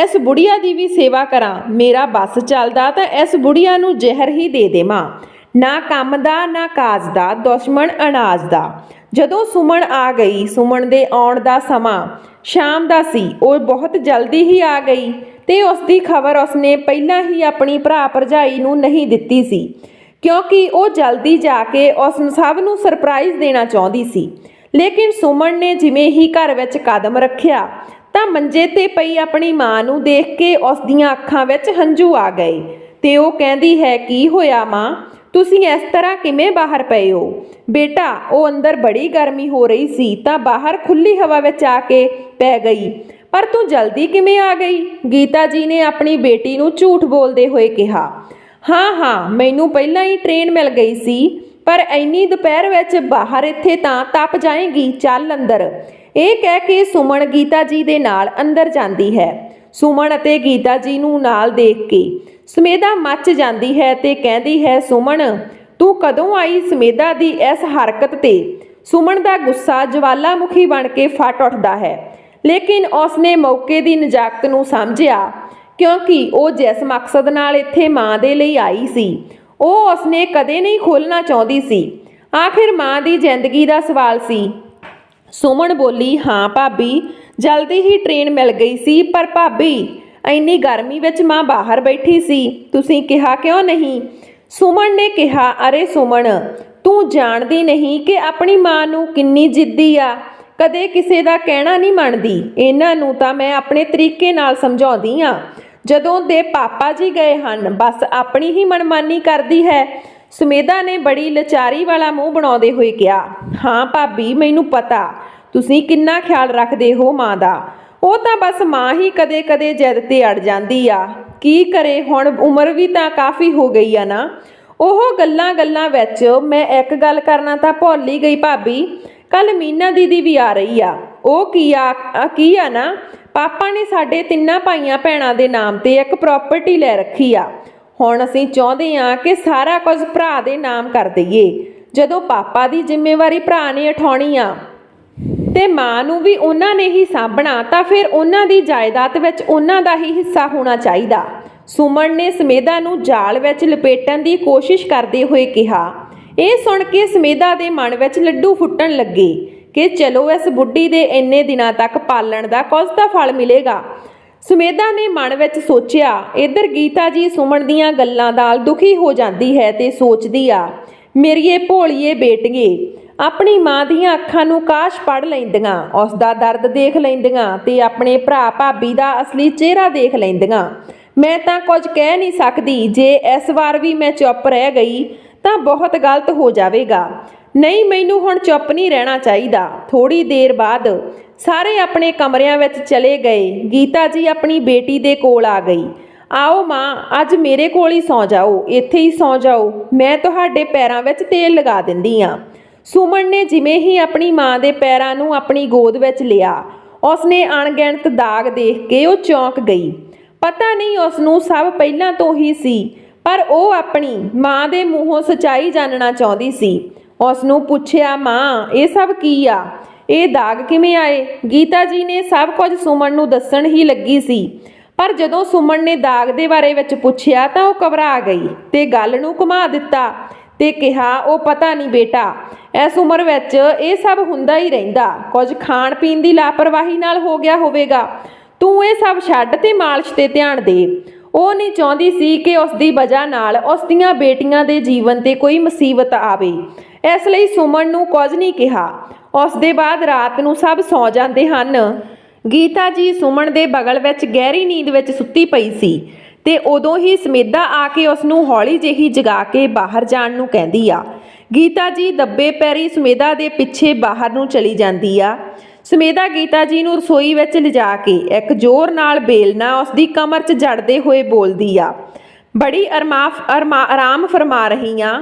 ਇਸ ਬੁੜੀਆ ਦੀ ਵੀ ਸੇਵਾ ਕਰਾਂ। ਮੇਰਾ ਬੱਸ ਚੱਲਦਾ ਤਾਂ ਇਸ ਬੁੜੀਆ ਨੂੰ ਜ਼ਹਿਰ ਹੀ ਦੇ ਦੇਵਾਂ। ਨਾ ਕੰਮ ਦਾ ਨਾ ਕਾਜ ਦਾ, ਦੁਸ਼ਮਣ ਅਨਾਜ ਦਾ। ਜਦੋਂ ਸੁਮਨ ਆ ਗਈ, ਸੁਮਨ ਦੇ ਆਉਣ ਦਾ ਸਮਾਂ ਸ਼ਾਮ ਦਾ ਸੀ। ਉਹ ਬਹੁਤ ਜਲਦੀ ਹੀ ਆ ਗਈ ਤੇ ਉਸ ਦੀ ਖਬਰ ਉਸਨੇ ਪਹਿਲਾਂ ਹੀ ਆਪਣੀ ਭਰਾ ਭਰਜਾਈ ਨੂੰ ਨਹੀਂ ਦਿੱਤੀ ਸੀ, ਕਿਉਂਕਿ ਉਹ ਜਲਦੀ ਜਾ ਕੇ ਉਸ ਸਭ ਨੂੰ ਸਰਪ੍ਰਾਈਜ਼ ਦੇਣਾ ਚਾਹੁੰਦੀ ਸੀ। ਲੇਕਿਨ ਸੁਮਨ ਨੇ ਜਿਵੇਂ ਹੀ ਘਰ ਵਿੱਚ ਕਦਮ ਰੱਖਿਆ ਤਾਂ ਮੰਜੇ ਤੇ ਪਈ ਆਪਣੀ ਮਾਂ ਨੂੰ ਦੇਖ ਕੇ ਉਸ ਦੀਆਂ ਅੱਖਾਂ ਵਿੱਚ ਹੰਝੂ ਆ ਗਏ ਤੇ ਉਹ ਕਹਿੰਦੀ ਹੈ, ਕੀ ਹੋਇਆ ਮਾਂ, ਤੁਸੀਂ ਇਸ ਤਰ੍ਹਾਂ ਕਿਵੇਂ ਬਾਹਰ ਪਏ ਹੋ? ਬੇਟਾ, ਉਹ ਅੰਦਰ ਬੜੀ ਗਰਮੀ ਹੋ ਰਹੀ ਸੀ ਤਾਂ ਬਾਹਰ ਖੁੱਲੀ ਹਵਾ ਵਿੱਚ ਆ ਕੇ ਪੈ ਗਈ। ਪਰ ਤੂੰ ਜਲਦੀ ਕਿਵੇਂ ਆ ਗਈ? ਗੀਤਾ ਜੀ ਨੇ ਆਪਣੀ ਬੇਟੀ ਨੂੰ ਝੂਠ ਬੋਲਦੇ ਹੋਏ ਕਿਹਾ। ਹਾਂ, ਮੈਨੂੰ ਪਹਿਲਾਂ ਹੀ ਟ੍ਰੇਨ ਮਿਲ ਗਈ ਸੀ, ਪਰ ਇੰਨੀ ਦੁਪਹਿਰ ਵਿੱਚ ਬਾਹਰ ਇੱਥੇ ਤਾਂ ਤਪ ਜਾਏਗੀ, ਚੱਲ ਅੰਦਰ। ਇਹ ਕਹਿ ਕੇ ਸੁਮਨ ਗੀਤਾ ਜੀ ਦੇ ਨਾਲ ਅੰਦਰ ਜਾਂਦੀ ਹੈ। ਸੁਮਨ ਅਤੇ ਗੀਤਾ ਜੀ ਨੂੰ ਨਾਲ ਦੇਖ ਕੇ ਸਮੇਧਾ ਮੱਚ ਜਾਂਦੀ ਹੈ ਤੇ ਕਹਿੰਦੀ ਹੈ, ਸੁਮਨ ਤੂੰ ਕਦੋਂ ਆਈ? ਸਮੇਧਾ ਦੀ ਇਸ ਹਰਕਤ ਤੇ ਸੁਮਨ ਦਾ ਗੁੱਸਾ ਜਵਾਲਾਮੁਖੀ ਬਣ ਕੇ ਫਟ ਉੱਠਦਾ ਹੈ, ਲੇਕਿਨ ਉਸਨੇ ਮੌਕੇ ਦੀ ਨਜ਼ਾਕਤ ਨੂੰ ਸਮਝਿਆ, ਕਿਉਂਕਿ ਉਹ ਜਿਸ ਮਕਸਦ ਨਾਲ ਇੱਥੇ ਮਾਂ ਦੇ ਲਈ ਆਈ ਸੀ ਉਹ ਉਸਨੇ ਕਦੇ ਨਹੀਂ ਖੋਲ੍ਹਣਾ ਚਾਹੁੰਦੀ ਸੀ। ਆਖਿਰ ਮਾਂ ਦੀ ਜ਼ਿੰਦਗੀ ਦਾ ਸਵਾਲ ਸੀ। ਸੁਮਨ ਬੋਲੀ, ਹਾਂ ਭਾਬੀ, ਜਲਦੀ ਹੀ ਟ੍ਰੇਨ ਮਿਲ ਗਈ ਸੀ, ਪਰ ਭਾਬੀ ਇੰਨੀ ਗਰਮੀ ਵਿੱਚ ਮਾਂ ਬਾਹਰ ਬੈਠੀ ਸੀ, ਤੁਸੀਂ ਕਿਹਾ ਕਿਉਂ ਨਹੀਂ? ਸੁਮਨ ਨੇ ਕਿਹਾ, ਅਰੇ ਸੁਮਨ, ਤੂੰ ਜਾਣਦੀ ਨਹੀਂ ਕਿ ਆਪਣੀ ਮਾਂ ਨੂੰ ਕਿੰਨੀ ਜਿੱਦੀ ਆ, ਕਦੇ ਕਿਸੇ ਦਾ ਕਹਿਣਾ ਨਹੀਂ ਮੰਨਦੀ। ਇਹਨਾਂ ਨੂੰ ਤਾਂ ਮੈਂ ਆਪਣੇ ਤਰੀਕੇ ਨਾਲ ਸਮਝਾਉਂਦੀ ਆ। ਜਦੋਂ ਦੇ ਪਾਪਾ ਜੀ ਗਏ ਹਨ, ਬਸ ਆਪਣੀ ਹੀ ਮਨਮਾਨੀ ਕਰਦੀ ਹੈ। ਸਮੇਧਾ ਨੇ ਬੜੀ ਲਾਚਾਰੀ ਵਾਲਾ ਮੂੰਹ ਬਣਾਉਂਦੇ ਹੋਏ ਕਿਹਾ, ਹਾਂ ਭਾਬੀ, ਮੈਨੂੰ ਪਤਾ ਤੁਸੀਂ ਕਿੰਨਾ ਖਿਆਲ ਰੱਖਦੇ ਹੋ ਮਾਂ ਦਾ। ਉਹ ਤਾਂ ਬਸ ਮਾਂ ਹੀ ਕਦੇ-ਕਦੇ ਜਿੱਦ ਤੇ ਅੜ ਜਾਂਦੀ ਆ। ਕੀ ਕਰੇ, ਹੁਣ ਉਮਰ ਵੀ ਤਾਂ ਕਾਫੀ ਹੋ ਗਈ ਆ ਨਾ। ਉਹ ਗੱਲਾਂ ਵਿੱਚ ਮੈਂ ਇੱਕ ਗੱਲ ਕਰਨਾ ਤਾਂ ਭੁੱਲ ਹੀ ਗਈ ਭਾਬੀ, ਕੱਲ ਮੀਨਾ ਦੀਦੀ ਵੀ ਆ ਰਹੀ ਆ। ਉਹ ਕੀ ਆ ਨਾ, ਪਾਪਾ ਨੇ ਸਾਡੇ ਤਿੰਨਾਂ ਭਾਈਆਂ ਭੈਣਾਂ ਦੇ ਨਾਮ ਤੇ ਇੱਕ ਪ੍ਰਾਪਰਟੀ ਲੈ ਰੱਖੀ ਆ। ਹੁਣ ਅਸੀਂ ਚਾਹੁੰਦੇ ਆ ਕਿ ਸਾਰਾ ਕੁਝ ਭਰਾ ਦੇ ਨਾਮ ਕਰ ਦਈਏ। ਜਦੋਂ ਪਾਪਾ ਦੀ ਜ਼ਿੰਮੇਵਾਰੀ ਭਰਾ ਨੇ ਉਠਾਉਣੀ ਆ ਤੇ ਮਾਂ ਨੂੰ ਵੀ ਉਹਨਾਂ ਨੇ ਹੀ ਸਾਂਭਣਾ, ਤਾਂ ਫਿਰ ਉਹਨਾਂ ਦੀ ਜਾਇਦਾਦ ਵਿੱਚ ਉਹਨਾਂ ਦਾ ਹੀ ਹਿੱਸਾ ਹੋਣਾ ਚਾਹੀਦਾ। ਸੁਮਨ ਨੇ ਸਮੇਧਾ ਨੂੰ ਜਾਲ ਵਿੱਚ ਲਪੇਟਣ ਦੀ ਕੋਸ਼ਿਸ਼ ਕਰਦੇ ਹੋਏ ਕਿਹਾ। ਇਹ ਸੁਣ ਕੇ ਸਮੇਧਾ ਦੇ ਮਨ ਵਿੱਚ ਲੱਡੂ ਫੁੱਟਣ ਲੱਗੇ ਕਿ ਚਲੋ ਇਸ ਬੁੱਢੀ ਦੇ ਇੰਨੇ ਦਿਨਾਂ ਤੱਕ ਪਾਲਣ ਦਾ ਕੁਝ ਤਾਂ ਫਲ ਮਿਲੇਗਾ। ਸਮੇਧਾ ਨੇ ਮਨ ਵਿੱਚ ਸੋਚਿਆ। ਇੱਧਰ ਗੀਤਾ ਜੀ ਸੁਮਨ ਦੀਆਂ ਗੱਲਾਂ ਨਾਲ ਦੁਖੀ ਹੋ ਜਾਂਦੀ ਹੈ ਤੇ ਸੋਚਦੀ ਆ, ਮੇਰੀਏ ਭੋਲੀਏ ਬੇਟੀਏ, ਆਪਣੀ ਮਾਂ ਦੀਆਂ ਅੱਖਾਂ ਨੂੰ ਕਾਸ਼ ਪੜ੍ਹ ਲੈਂਦੀਆਂ, ਉਸ ਦਾ ਦਰਦ ਦੇਖ ਲੈਂਦੀਆਂ ਤੇ ਆਪਣੇ ਭਰਾ ਭਾਬੀ ਦਾ ਅਸਲੀ ਚਿਹਰਾ ਦੇਖ ਲੈਂਦੀਆਂ। ਮੈਂ ਤਾਂ ਕੁਝ ਕਹਿ ਨਹੀਂ ਸਕਦੀ। ਜੇ ਇਸ ਵਾਰ ਵੀ ਮੈਂ ਚੁੱਪ ਰਹਿ ਗਈ ਤਾਂ ਬਹੁਤ ਗਲਤ ਹੋ ਜਾਵੇਗਾ। ਨਹੀਂ, ਮੈਨੂੰ ਹੁਣ ਚੁੱਪ ਨਹੀਂ ਰਹਿਣਾ ਚਾਹੀਦਾ। ਥੋੜੀ ਦੇਰ ਬਾਅਦ ਸਾਰੇ ਆਪਣੇ ਕਮਰਿਆਂ ਵਿੱਚ ਚਲੇ ਗਏ। ਗੀਤਾ ਜੀ ਆਪਣੀ ਬੇਟੀ ਦੇ ਕੋਲ ਆ ਗਈ। ਆਓ ਮਾਂ, ਅੱਜ ਮੇਰੇ ਕੋਲ ਹੀ ਸੌਂ ਜਾਓ, ਇੱਥੇ ਹੀ ਸੌਂ ਜਾਓ, ਮੈਂ ਤੁਹਾਡੇ ਪੈਰਾਂ ਵਿੱਚ ਤੇਲ ਲਗਾ ਦਿੰਦੀ ਆ। ਸੁਮਨ ਨੇ ਜਿਵੇਂ ਹੀ ਆਪਣੀ ਮਾਂ ਦੇ ਪੈਰਾਂ ਨੂੰ ਆਪਣੀ ਗੋਦ ਵਿੱਚ ਲਿਆ, ਉਸਨੇ ਅਣਗਿਣਤ ਦਾਗ ਦੇਖ ਕੇ ਉਹ ਚੌਂਕ ਗਈ। ਪਤਾ ਨਹੀਂ ਉਸ ਨੂੰ ਸਭ ਪਹਿਲਾਂ ਤੋਂ ਹੀ ਸੀ, ਪਰ ਉਹ ਆਪਣੀ ਮਾਂ ਦੇ ਮੂੰਹੋਂ ਸੱਚਾਈ ਜਾਣਨਾ ਚਾਹੁੰਦੀ ਸੀ। ਉਸ ਨੂੰ ਪੁੱਛਿਆ, ਮਾਂ, ਇਹ ਸਭ ਕੀ ਆ? ਇਹ ਦਾਗ ਕਿਵੇਂ ਆਏ? ਗੀਤਾ ਜੀ ਨੇ ਸਭ ਕੁਝ ਸੁਮਨ ਨੂੰ ਦੱਸਣ ਹੀ ਲੱਗੀ ਸੀ, ਪਰ ਜਦੋਂ ਸੁਮਨ ਨੇ ਦਾਗ ਦੇ ਬਾਰੇ ਵਿੱਚ ਪੁੱਛਿਆ ਤਾਂ ਉਹ ਘਬਰਾ ਗਈ ਤੇ ਗੱਲ ਨੂੰ ਘੁਮਾ ਦਿੱਤਾ ਤੇ ਕਿਹਾ, ਉਹ ਪਤਾ ਨਹੀਂ ਬੇਟਾ, ਇਸ ਉਮਰ ਵਿੱਚ ਇਹ ਸਭ ਹੁੰਦਾ ਹੀ ਰਹਿੰਦਾ। ਕੁਝ ਖਾਣ ਪੀਣ ਦੀ ਲਾਪਰਵਾਹੀ ਨਾਲ ਹੋ ਗਿਆ ਹੋਵੇਗਾ। ਤੂੰ ਇਹ ਸਭ ਛੱਡ ਤੇ ਮਾਲਿਸ਼ ਤੇ ਧਿਆਨ ਦੇ। ਉਹ ਨਹੀਂ ਚਾਹੁੰਦੀ ਸੀ ਕਿ ਉਸ ਦੀ ਵਜ੍ਹਾ ਨਾਲ ਉਸ ਦੀਆਂ ਬੇਟੀਆਂ ਦੇ ਜੀਵਨ ਤੇ ਕੋਈ ਮੁਸੀਬਤ ਆਵੇ, ਇਸ ਲਈ ਸੁਮਨ ਨੂੰ ਕੁਝ ਨਹੀਂ ਕਿਹਾ। ਉਸ ਦੇ ਬਾਅਦ ਰਾਤ ਨੂੰ ਸਭ ਸੌਂ ਜਾਂਦੇ ਹਨ। ਗੀਤਾ ਜੀ ਸੁਮਨ ਦੇ ਬਗਲ ਵਿੱਚ ਗਹਿਰੀ ਨੀਂਦ ਵਿੱਚ ਸੁੱਤੀ ਪਈ ਸੀ ਤੇ ਉਦੋਂ ਹੀ ਸਮੇਧਾ ਆ ਕੇ ਉਸ ਨੂੰ ਹੌਲੀ ਜਿਹੀ ਜਗਾ ਕੇ ਬਾਹਰ ਜਾਣ ਨੂੰ ਕਹਿੰਦੀ ਆ। ਗੀਤਾ ਜੀ ਦੱਬੇ ਪੈਰੀ ਸਮੇਧਾ ਦੇ ਪਿੱਛੇ ਬਾਹਰ ਨੂੰ ਚਲੀ ਜਾਂਦੀ ਆ। ਸਮੇਧਾ ਗੀਤਾ ਜੀ ਨੂੰ ਰਸੋਈ ਵਿੱਚ ਲਿਜਾ ਕੇ ਇੱਕ ਜ਼ੋਰ ਨਾਲ ਬੇਲਣਾ ਉਸ ਦੀ ਕਮਰ 'ਚ ਜੜਦੇ ਹੋਏ ਬੋਲਦੀ ਆ, ਬੜੀ ਆਰਾਮ ਫਰਮਾ ਰਹੀ ਆ।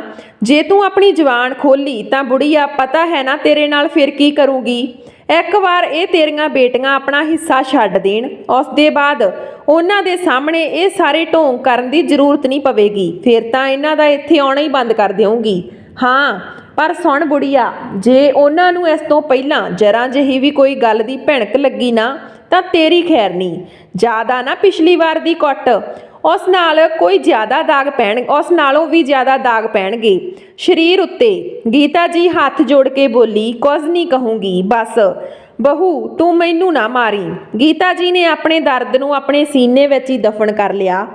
ਜੇ ਤੂੰ ਆਪਣੀ ਜ਼ੁਬਾਨ ਖੋਲੀ ਤਾਂ ਬੁੜੀਆ, ਪਤਾ ਹੈ ਨਾ ਤੇਰੇ ਨਾਲ ਫਿਰ ਕੀ ਕਰੂਗੀ। ਇੱਕ ਵਾਰ ਇਹ ਤੇਰੀਆਂ ਬੇਟੀਆਂ ਆਪਣਾ ਹਿੱਸਾ ਛੱਡ ਦੇਣ, ਉਸ ਦੇ ਬਾਅਦ ਉਹਨਾਂ ਦੇ ਸਾਹਮਣੇ ਇਹ ਸਾਰੇ ਢੋਂਗ ਕਰਨ ਦੀ ਜ਼ਰੂਰਤ ਨਹੀਂ ਪਵੇਗੀ। ਫਿਰ ਤਾਂ ਇਹਨਾਂ ਦਾ ਇੱਥੇ ਆਉਣਾ ਹੀ ਬੰਦ ਕਰ ਦੇਵਾਂਗੀ। ਹਾਂ, ਪਰ ਸੁਣ ਬੁੜੀਆ, ਜੇ ਉਹਨਾਂ ਨੂੰ ਇਸ ਤੋਂ ਪਹਿਲਾਂ ਜਰਾ ਜਿਹੀ ਵੀ ਕੋਈ ਗੱਲ ਦੀ ਭਿਣਕ ਲੱਗੀ ਨਾ ਤਾਂ ਤੇਰੀ ਖੈਰ ਨਹੀਂ। ਜ਼ਿਆਦਾ ਨਾ ਪਿਛਲੀ ਵਾਰ ਦੀ ਕੁੱਟ, ਉਸ ਨਾਲ ਕੋਈ ਜ਼ਿਆਦਾ ਦਾਗ ਪੈਣ, ਉਸ ਨਾਲੋਂ ਵੀ ਜ਼ਿਆਦਾ ਦਾਗ ਪੈਣਗੇ ਸਰੀਰ ਉੱਤੇ। ਗੀਤਾ ਜੀ ਹੱਥ ਜੋੜ ਕੇ ਬੋਲੀ, ਕੁਝ ਨਹੀਂ ਕਹੂੰਗੀ, ਬਸ ਬਹੂ ਤੂੰ ਮੈਨੂੰ ਨਾ ਮਾਰੀ। ਗੀਤਾ ਜੀ ਨੇ ਆਪਣੇ ਦਰਦ ਨੂੰ ਆਪਣੇ ਸੀਨੇ ਵਿੱਚ ਹੀ ਦਫਨ ਕਰ ਲਿਆ।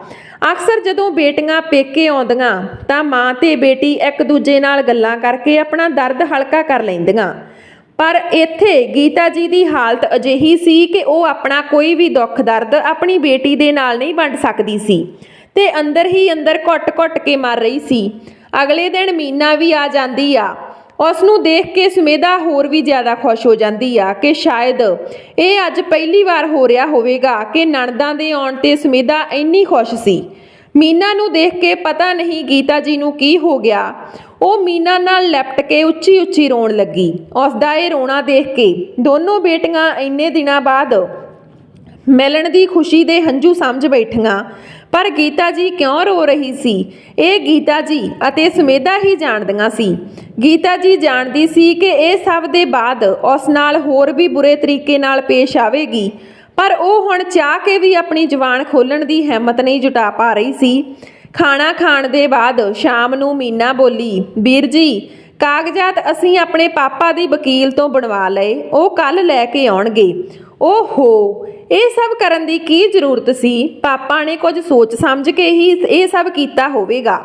ਅਕਸਰ ਜਦੋਂ ਬੇਟੀਆਂ ਪੇਕੇ ਆਉਂਦੀਆਂ ਤਾਂ ਮਾਂ ਤੇ ਬੇਟੀ ਇੱਕ ਦੂਜੇ ਨਾਲ ਗੱਲਾਂ ਕਰਕੇ ਆਪਣਾ ਦਰਦ ਹਲਕਾ ਕਰ ਲੈਂਦੀਆਂ, ਪਰ ਇੱਥੇ ਗੀਤਾ ਜੀ ਦੀ ਹਾਲਤ ਅਜਿਹੀ ਸੀ ਕਿ ਉਹ ਆਪਣਾ ਕੋਈ ਵੀ ਦੁੱਖ ਦਰਦ ਆਪਣੀ ਬੇਟੀ ਦੇ ਨਾਲ ਨਹੀਂ ਵੰਡ ਸਕਦੀ ਸੀ ਤੇ ਅੰਦਰ ਹੀ ਅੰਦਰ ਘੁੱਟ-ਘੁੱਟ ਕੇ ਮਰ ਰਹੀ ਸੀ। ਅਗਲੇ ਦਿਨ ਮੀਨਾ ਵੀ ਆ ਜਾਂਦੀ ਆ। ਉਸ ਨੂੰ ਦੇਖ ਕੇ ਸੁਮੇਧਾ ਹੋਰ ਵੀ ਜ਼ਿਆਦਾ ਖੁਸ਼ ਹੋ ਜਾਂਦੀ ਆ ਕਿ ਸ਼ਾਇਦ ਇਹ ਅੱਜ ਪਹਿਲੀ ਵਾਰ ਹੋ ਰਿਹਾ ਹੋਵੇਗਾ ਕਿ ਨਣਦਾਂ ਦੇ ਆਉਣ ਤੇ ਸੁਮੇਧਾ ਇੰਨੀ ਖੁਸ਼ ਸੀ। ਮੀਨਾ ਨੂੰ ਦੇਖ ਕੇ ਪਤਾ ਨਹੀਂ ਗੀਤਾ ਜੀ ਨੂੰ ਕੀ ਹੋ ਗਿਆ। ਉਹ ਮੀਨਾ ਨਾਲ ਲਿਪਟ ਕੇ ਉੱਚੀ ਉੱਚੀ ਰੋਣ ਲੱਗੀ। ਉਸ ਦਾ ਇਹ ਰੋਣਾ ਦੇਖ ਕੇ ਦੋਨੋਂ ਬੇਟੀਆਂ ਇੰਨੇ ਦਿਨਾਂ ਬਾਅਦ ਮਿਲਣ ਦੀ ਖੁਸ਼ੀ ਦੇ ਹੰਝੂ ਸਮਝ ਬੈਠੀਆਂ। ਪਰ ਗੀਤਾ ਜੀ ਕਿਉਂ ਰੋ ਰਹੀ ਸੀ, ਇਹ ਗੀਤਾ ਜੀ ਅਤੇ ਸੁਮੇਧਾ ਹੀ ਜਾਣਦੀਆਂ ਸੀ। ਗੀਤਾ ਜੀ ਜਾਣਦੀ ਸੀ ਕਿ ਇਹ ਸਭ ਦੇ ਬਾਅਦ ਉਸ ਨਾਲ ਹੋਰ ਵੀ ਬੁਰੇ ਤਰੀਕੇ ਨਾਲ ਪੇਸ਼ ਆਵੇਗੀ, ਪਰ ਉਹ ਹੁਣ ਚਾਹ ਕੇ ਵੀ ਆਪਣੀ ਜ਼ੁਬਾਨ ਖੋਲ੍ਹਣ ਦੀ ਹਿੰਮਤ ਨਹੀਂ ਜੁਟਾ ਪਾ ਰਹੀ ਸੀ। ਖਾਣਾ ਖਾਣ ਦੇ ਬਾਅਦ ਸ਼ਾਮ ਨੂੰ ਮੀਨਾ ਬੋਲੀ, ਵੀਰ ਜੀ ਕਾਗਜ਼ਾਤ ਅਸੀਂ ਆਪਣੇ ਪਾਪਾ ਦੀ ਵਕੀਲ ਤੋਂ ਬਣਵਾ ਲਏ, ਉਹ ਕੱਲ ਲੈ ਕੇ ਆਉਣਗੇ। ਓਹੋ, ਇਹ ਸਭ ਕਰਨ ਦੀ ਕੀ ਜ਼ਰੂਰਤ ਸੀ? ਪਾਪਾ ਨੇ ਕੁਝ ਸੋਚ ਸਮਝ ਕੇ ਹੀ ਇਹ ਸਭ ਕੀਤਾ ਹੋਵੇਗਾ।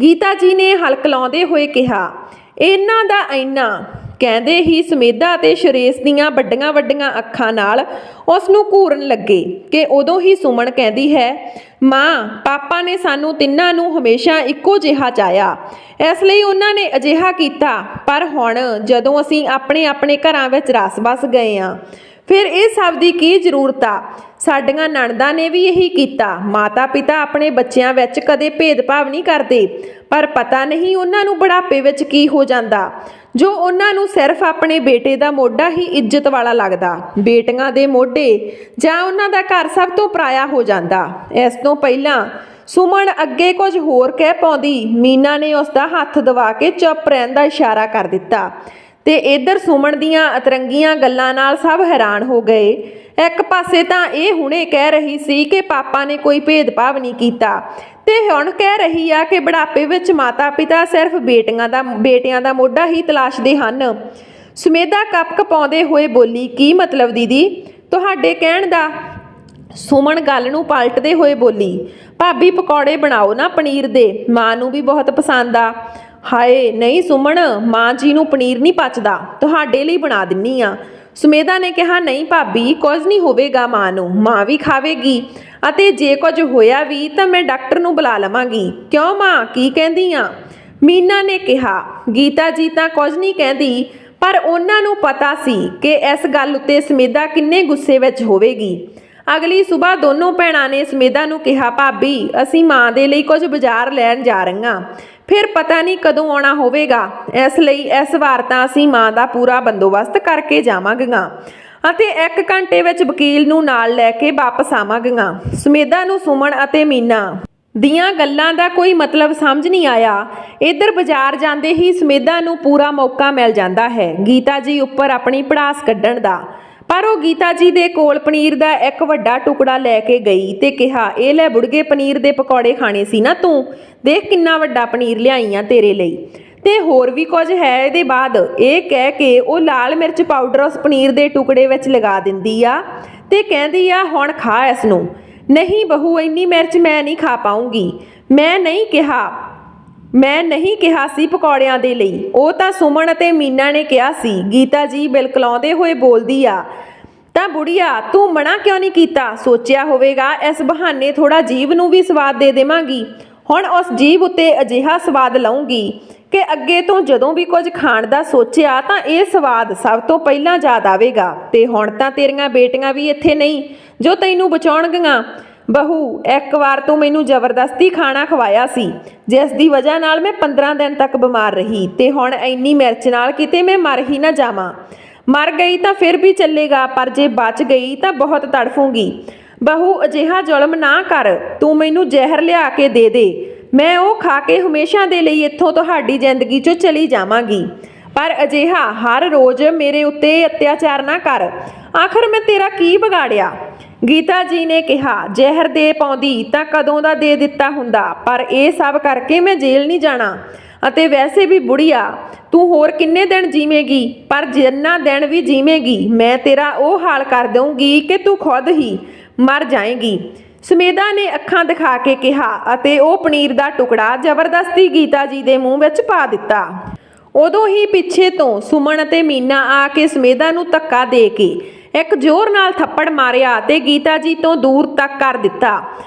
ਗੀਤਾ ਜੀ ਨੇ ਹਲਕ ਲਾਉਂਦੇ ਹੋਏ ਕਿਹਾ। ਇਹਨਾਂ ਦਾ ਇੰਨਾ ਕਹਿੰਦੇ ਹੀ ਸੁਮੇਧਾ ਅਤੇ ਸ਼ਰੇਸ਼ ਦੀਆਂ ਵੱਡੀਆਂ ਵੱਡੀਆਂ ਅੱਖਾਂ ਨਾਲ ਉਸ ਨੂੰ ਘੂਰਨ ਲੱਗੇ ਕਿ ਉਦੋਂ ਹੀ ਸੁਮਨ ਕਹਿੰਦੀ ਹੈ, ਮਾਂ ਪਾਪਾ ਨੇ ਸਾਨੂੰ ਤਿੰਨਾਂ ਨੂੰ ਹਮੇਸ਼ਾ ਇੱਕੋ ਜਿਹਾ ਚਾਹਿਆ, ਇਸ ਲਈ ਉਹਨਾਂ ਨੇ ਅਜਿਹਾ ਕੀਤਾ। ਪਰ ਹੁਣ ਜਦੋਂ ਅਸੀਂ ਆਪਣੇ ਆਪਣੇ ਘਰਾਂ ਵਿੱਚ ਰਸ ਬਸ ਗਏ ਹਾਂ, ਫਿਰ ਇਹ ਸਭ ਦੀ ਕੀ ਜ਼ਰੂਰਤ ਆ? ਸਾਡੀਆਂ ਨਣਦਾਂ ਨੇ ਵੀ ਇਹੀ ਕੀਤਾ। ਮਾਤਾ ਪਿਤਾ ਆਪਣੇ ਬੱਚਿਆਂ ਵਿੱਚ ਕਦੇ ਭੇਦਭਾਵ ਨਹੀਂ ਕਰਦੇ, ਪਰ ਪਤਾ ਨਹੀਂ ਉਹਨਾਂ ਨੂੰ ਬੁਢਾਪੇ ਵਿੱਚ ਕੀ ਹੋ ਜਾਂਦਾ ਜੋ ਉਹਨਾਂ ਨੂੰ ਸਿਰਫ ਆਪਣੇ ਬੇਟੇ ਦਾ ਮੋਢਾ ਹੀ ਇੱਜ਼ਤ ਵਾਲਾ ਲੱਗਦਾ। ਬੇਟੀਆਂ ਦੇ ਮੋਢੇ ਜਾਂ ਉਹਨਾਂ ਦਾ ਘਰ ਸਭ ਤੋਂ ਪਰਾਇਆ ਹੋ ਜਾਂਦਾ। ਇਸ ਤੋਂ ਪਹਿਲਾਂ ਸੁਮਨ ਅੱਗੇ ਕੁਝ ਹੋਰ ਕਹਿ ਪਾਉਂਦੀ, ਮੀਨਾ ਨੇ ਉਸ ਦਾ ਹੱਥ ਦਬਾ ਕੇ ਚੁੱਪ ਰਹਿਣ ਦਾ ਇਸ਼ਾਰਾ ਕਰ ਦਿੱਤਾ ਤੇ ਇੱਧਰ ਸੁਮਨ ਦੀਆਂ ਅਤਰੰਗੀਆਂ ਗੱਲਾਂ ਨਾਲ ਸਭ ਹੈਰਾਨ ਹੋ ਗਏ। ਇੱਕ ਪਾਸੇ ਤਾਂ ਇਹ ਹੁਣੇ ਕਹਿ ਰਹੀ ਸੀ ਕਿ ਪਾਪਾ ਨੇ ਕੋਈ ਭੇਦਭਾਵ ਨਹੀਂ ਕੀਤਾ, ਤੇ ਹੁਣ ਕਹਿ ਰਹੀ ਆ ਕਿ ਬੁਢਾਪੇ ਵਿੱਚ ਮਾਤਾ ਪਿਤਾ ਸਿਰਫ ਬੇਟਿਆਂ ਦਾ ਮੋਢਾ ਹੀ ਤਲਾਸ਼ਦੇ ਹਨ। ਸੁਮੇਧਾ ਕੱਪ ਕਪਾਉਂਦੇ ਹੋਏ ਬੋਲੀ, ਕੀ ਮਤਲਬ ਦੀਦੀ ਤੁਹਾਡੇ ਕਹਿਣ ਦਾ? ਸੁਮਨ ਗੱਲ ਨੂੰ ਪਲਟਦੇ ਹੋਏ ਬੋਲੀ, ਭਾਬੀ ਪਕੌੜੇ ਬਣਾਓ ਨਾ ਪਨੀਰ ਦੇ, ਮਾਂ ਨੂੰ ਵੀ ਬਹੁਤ ਪਸੰਦ ਆ। ਹਾਏ ਨਹੀਂ ਸੁਮਨ, ਮਾਂ ਜੀ ਨੂੰ ਪਨੀਰ ਨਹੀਂ ਪਚਦਾ, ਤੁਹਾਡੇ ਲਈ ਬਣਾ ਦਿੰਨੀ ਆ। ਸੁਮੇਧਾ ਨੇ ਕਿਹਾ, ਨਹੀਂ ਭਾਬੀ ਕੁਝ ਨਹੀਂ ਹੋਵੇਗਾ, ਮਾਂ ਨੂੰ, ਮਾਂ ਵੀ ਖਾਵੇਗੀ, ਅਤੇ ਜੇ ਕੁਝ ਹੋਇਆ ਵੀ ਤਾਂ ਮੈਂ ਡਾਕਟਰ ਨੂੰ ਬੁਲਾ ਲਵਾਂਗੀ। ਕਿਉਂ ਮਾਂ, ਕੀ ਕਹਿੰਦੀ ਆ? ਮੀਨਾ ਨੇ ਕਿਹਾ। ਗੀਤਾ ਜੀ ਤਾਂ ਕੁਝ ਨਹੀਂ ਕਹਿੰਦੀ, ਪਰ ਉਹਨਾਂ ਨੂੰ ਪਤਾ ਸੀ ਕਿ ਇਸ ਗੱਲ ਉੱਤੇ ਸੁਮੇਧਾ ਕਿੰਨੇ ਗੁੱਸੇ ਵਿੱਚ ਹੋਵੇਗੀ। ਅਗਲੀ ਸੁਬਾਹ ਦੋਨੋਂ ਭੈਣਾਂ ਨੇ ਸੁਮੇਧਾ ਨੂੰ ਕਿਹਾ, ਭਾਬੀ ਅਸੀਂ ਮਾਂ ਦੇ ਲਈ ਕੁਝ ਬਾਜ਼ਾਰ ਲੈਣ ਜਾ ਰਹੀਆਂ, ਫਿਰ ਪਤਾ ਨਹੀਂ ਕਦੋਂ ਆਉਣਾ ਹੋਵੇਗਾ, ਇਸ ਲਈ ਇਸ ਵਾਰ ਤਾਂ ਅਸੀਂ ਮਾਂ ਦਾ ਪੂਰਾ ਬੰਦੋਬਸਤ ਕਰਕੇ ਜਾਵਾਂਗੀਆਂ ਅਤੇ 1 ਘੰਟੇ ਵਿੱਚ ਵਕੀਲ ਨੂੰ ਨਾਲ ਲੈ ਕੇ ਵਾਪਸ ਆਵਾਂਗੀਆਂ। ਸੁਮੇਧਾ ਨੂੰ ਸੁਮਨ ਅਤੇ ਮੀਨਾ ਦੀਆਂ ਗੱਲਾਂ ਦਾ ਕੋਈ ਮਤਲਬ ਸਮਝ ਨਹੀਂ ਆਇਆ। ਇੱਧਰ ਬਾਜ਼ਾਰ ਜਾਂਦੇ ਹੀ ਸੁਮੇਧਾ ਨੂੰ ਪੂਰਾ ਮੌਕਾ ਮਿਲ ਜਾਂਦਾ ਹੈ ਗੀਤਾ ਜੀ ਉੱਪਰ ਆਪਣੀ ਭੜਾਸ ਕੱਢਣ ਦਾ, ਪਰ ਉਹ ਗੀਤਾ ਜੀ ਦੇ ਕੋਲ ਪਨੀਰ ਦਾ ਇੱਕ ਵੱਡਾ ਟੁਕੜਾ ਲੈ ਕੇ ਗਈ ਤੇ ਕਿਹਾ, ਇਹ ਲੈ ਬੁੜਗੇ ਪਨੀਰ ਦੇ ਪਕੌੜੇ ਖਾਣੇ ਸੀ ਨਾ ਤੂੰ, ਦੇਖ ਕਿੰਨਾ ਵੱਡਾ ਪਨੀਰ ਲਿਆਈ ਆ ਤੇਰੇ ਲਈ, ਤੇ ਹੋਰ ਵੀ ਕੁਝ ਹੈ ਇਹਦੇ ਬਾਅਦ। ਇਹ ਕਹਿ ਕੇ ਉਹ ਲਾਲ ਮਿਰਚ ਪਾਊਡਰ ਉਸ ਪਨੀਰ ਦੇ ਟੁਕੜੇ ਵਿੱਚ ਲਗਾ ਦਿੰਦੀ ਆ ਤੇ ਕਹਿੰਦੀ ਆ, ਹੁਣ ਖਾ ਇਸ ਨੂੰ। ਨਹੀਂ ਬਹੂ, ਇੰਨੀ ਮਿਰਚ ਮੈਂ ਨਹੀਂ ਖਾ ਪਾਉਂਗੀ। ਮੈਂ ਨਹੀਂ ਕਿਹਾ ਸੀ ਪਕੌੜਿਆਂ ਦੇ ਲਈ, ਉਹ ਤਾਂ ਸੁਮਨ ਅਤੇ ਮੀਨਾ ਨੇ ਕਿਹਾ ਸੀ। ਗੀਤਾ ਜੀ ਬਿਲਕਲਾਉਂਦੇ ਹੋਏ ਬੋਲਦੀ ਆ, ਤਾਂ ਬੁੜੀਆ ਤੂੰ ਮਨਾ ਕਿਉਂ ਨਹੀਂ ਕੀਤਾ? ਸੋਚਿਆ ਹੋਵੇਗਾ ਇਸ ਬਹਾਨੇ ਥੋੜਾ ਜੀਭ ਨੂੰ ਵੀ ਸਵਾਦ ਦੇ ਦੇਵਾਂਗੀ। ਹੁਣ ਉਸ ਜੀਭ ਉੱਤੇ ਅਜਿਹਾ ਸਵਾਦ ਲਾਉਂਗੀ ਕਿ ਅੱਗੇ ਤੋਂ ਜਦੋਂ ਵੀ ਕੁਝ ਖਾਣ ਦਾ ਸੋਚਿਆ ਤਾਂ ਇਹ ਸਵਾਦ ਸਭ ਤੋਂ ਪਹਿਲਾਂ ਯਾਦ ਆਵੇਗਾ। ਤੇ ਹੁਣ ਤਾਂ ਤੇਰੀਆਂ ਬੇਟੀਆਂ ਵੀ ਇੱਥੇ ਨਹੀਂ ਜੋ ਤੈਨੂੰ ਬਚਾਉਣਗੀਆਂ। ਬਹੂ, ਇੱਕ ਵਾਰ ਤੂੰ ਮੈਨੂੰ ਜ਼ਬਰਦਸਤੀ ਖਾਣਾ ਖਵਾਇਆ ਸੀ, ਜਿਸ ਦੀ ਵਜ੍ਹਾ ਨਾਲ ਮੈਂ 15 ਦਿਨ ਤੱਕ ਬਿਮਾਰ ਰਹੀ, ਤੇ ਹੁਣ ਇੰਨੀ ਮਿਰਚ ਨਾਲ ਕਿਤੇ ਮੈਂ ਮਰ ਹੀ ਨਾ ਜਾਵਾਂ। ਮਰ ਗਈ ਤਾਂ ਫਿਰ ਵੀ ਚੱਲੇਗਾ, ਪਰ ਜੇ ਬਚ ਗਈ ਤਾਂ ਬਹੁਤ ਤੜਫੂੰਗੀ। ਬਹੂ ਅਜਿਹਾ ਜ਼ੁਲਮ ਨਾ ਕਰ, ਤੂੰ ਮੈਨੂੰ ਜ਼ਹਿਰ ਲਿਆ ਕੇ ਦੇ ਦੇ, ਮੈਂ ਉਹ ਖਾ ਕੇ ਹਮੇਸ਼ਾ ਦੇ ਲਈ ਇੱਥੋਂ ਤੁਹਾਡੀ ਜ਼ਿੰਦਗੀ 'ਚੋਂ ਚਲੀ ਜਾਵਾਂਗੀ। ਪਰ ਅਜਿਹਾ ਹਰ ਰੋਜ਼ ਮੇਰੇ ਉੱਤੇ ਅਤਿਆਚਾਰ ਨਾ ਕਰ, ਆਖਰ ਮੈਂ ਤੇਰਾ ਕੀ ਵਿਗਾੜਿਆ। ਗੀਤਾ ਜੀ ਨੇ ਕਿਹਾ, ਜ਼ਹਿਰ ਦੇ ਪਾਉਂਦੀ ਤਾਂ ਕਦੋਂ ਦਾ ਦੇ ਦਿੱਤਾ ਹੁੰਦਾ, ਪਰ ਇਹ ਸਭ ਕਰਕੇ ਮੈਂ ਜੇਲ੍ਹ ਨਹੀਂ ਜਾਣਾ। ਅਤੇ ਵੈਸੇ ਵੀ ਬੁੜੀਆ, ਤੂੰ ਹੋਰ ਕਿੰਨੇ ਦਿਨ ਜੀਵੇਂਗੀ, ਪਰ ਜਿੰਨਾ ਦਿਨ ਵੀ ਜੀਵੇਂਗੀ ਮੈਂ ਤੇਰਾ ਉਹ ਹਾਲ ਕਰ ਦਊਂਗੀ ਕਿ ਤੂੰ ਖੁਦ ਹੀ ਮਰ ਜਾਏਂਗੀ। ਸੁਮੇਧਾ ਨੇ ਅੱਖਾਂ ਦਿਖਾ ਕੇ ਕਿਹਾ ਅਤੇ ਉਹ ਪਨੀਰ ਦਾ ਟੁਕੜਾ ਜ਼ਬਰਦਸਤੀ ਗੀਤਾ ਜੀ ਦੇ ਮੂੰਹ ਵਿੱਚ ਪਾ ਦਿੱਤਾ। ਉਦੋਂ ਹੀ ਪਿੱਛੇ ਤੋਂ ਸੁਮਨ ਅਤੇ ਮੀਨਾ ਆ ਕੇ ਸੁਮੇਧਾ ਨੂੰ ਧੱਕਾ ਦੇ ਕੇ ਇੱਕ ਜ਼ੋਰ ਨਾਲ ਥੱਪੜ ਮਾਰਿਆ ਤੇ ਗੀਤਾ ਜੀ ਤੋਂ ਦੂਰ ਤੱਕ ਕਰ ਦਿੱਤਾ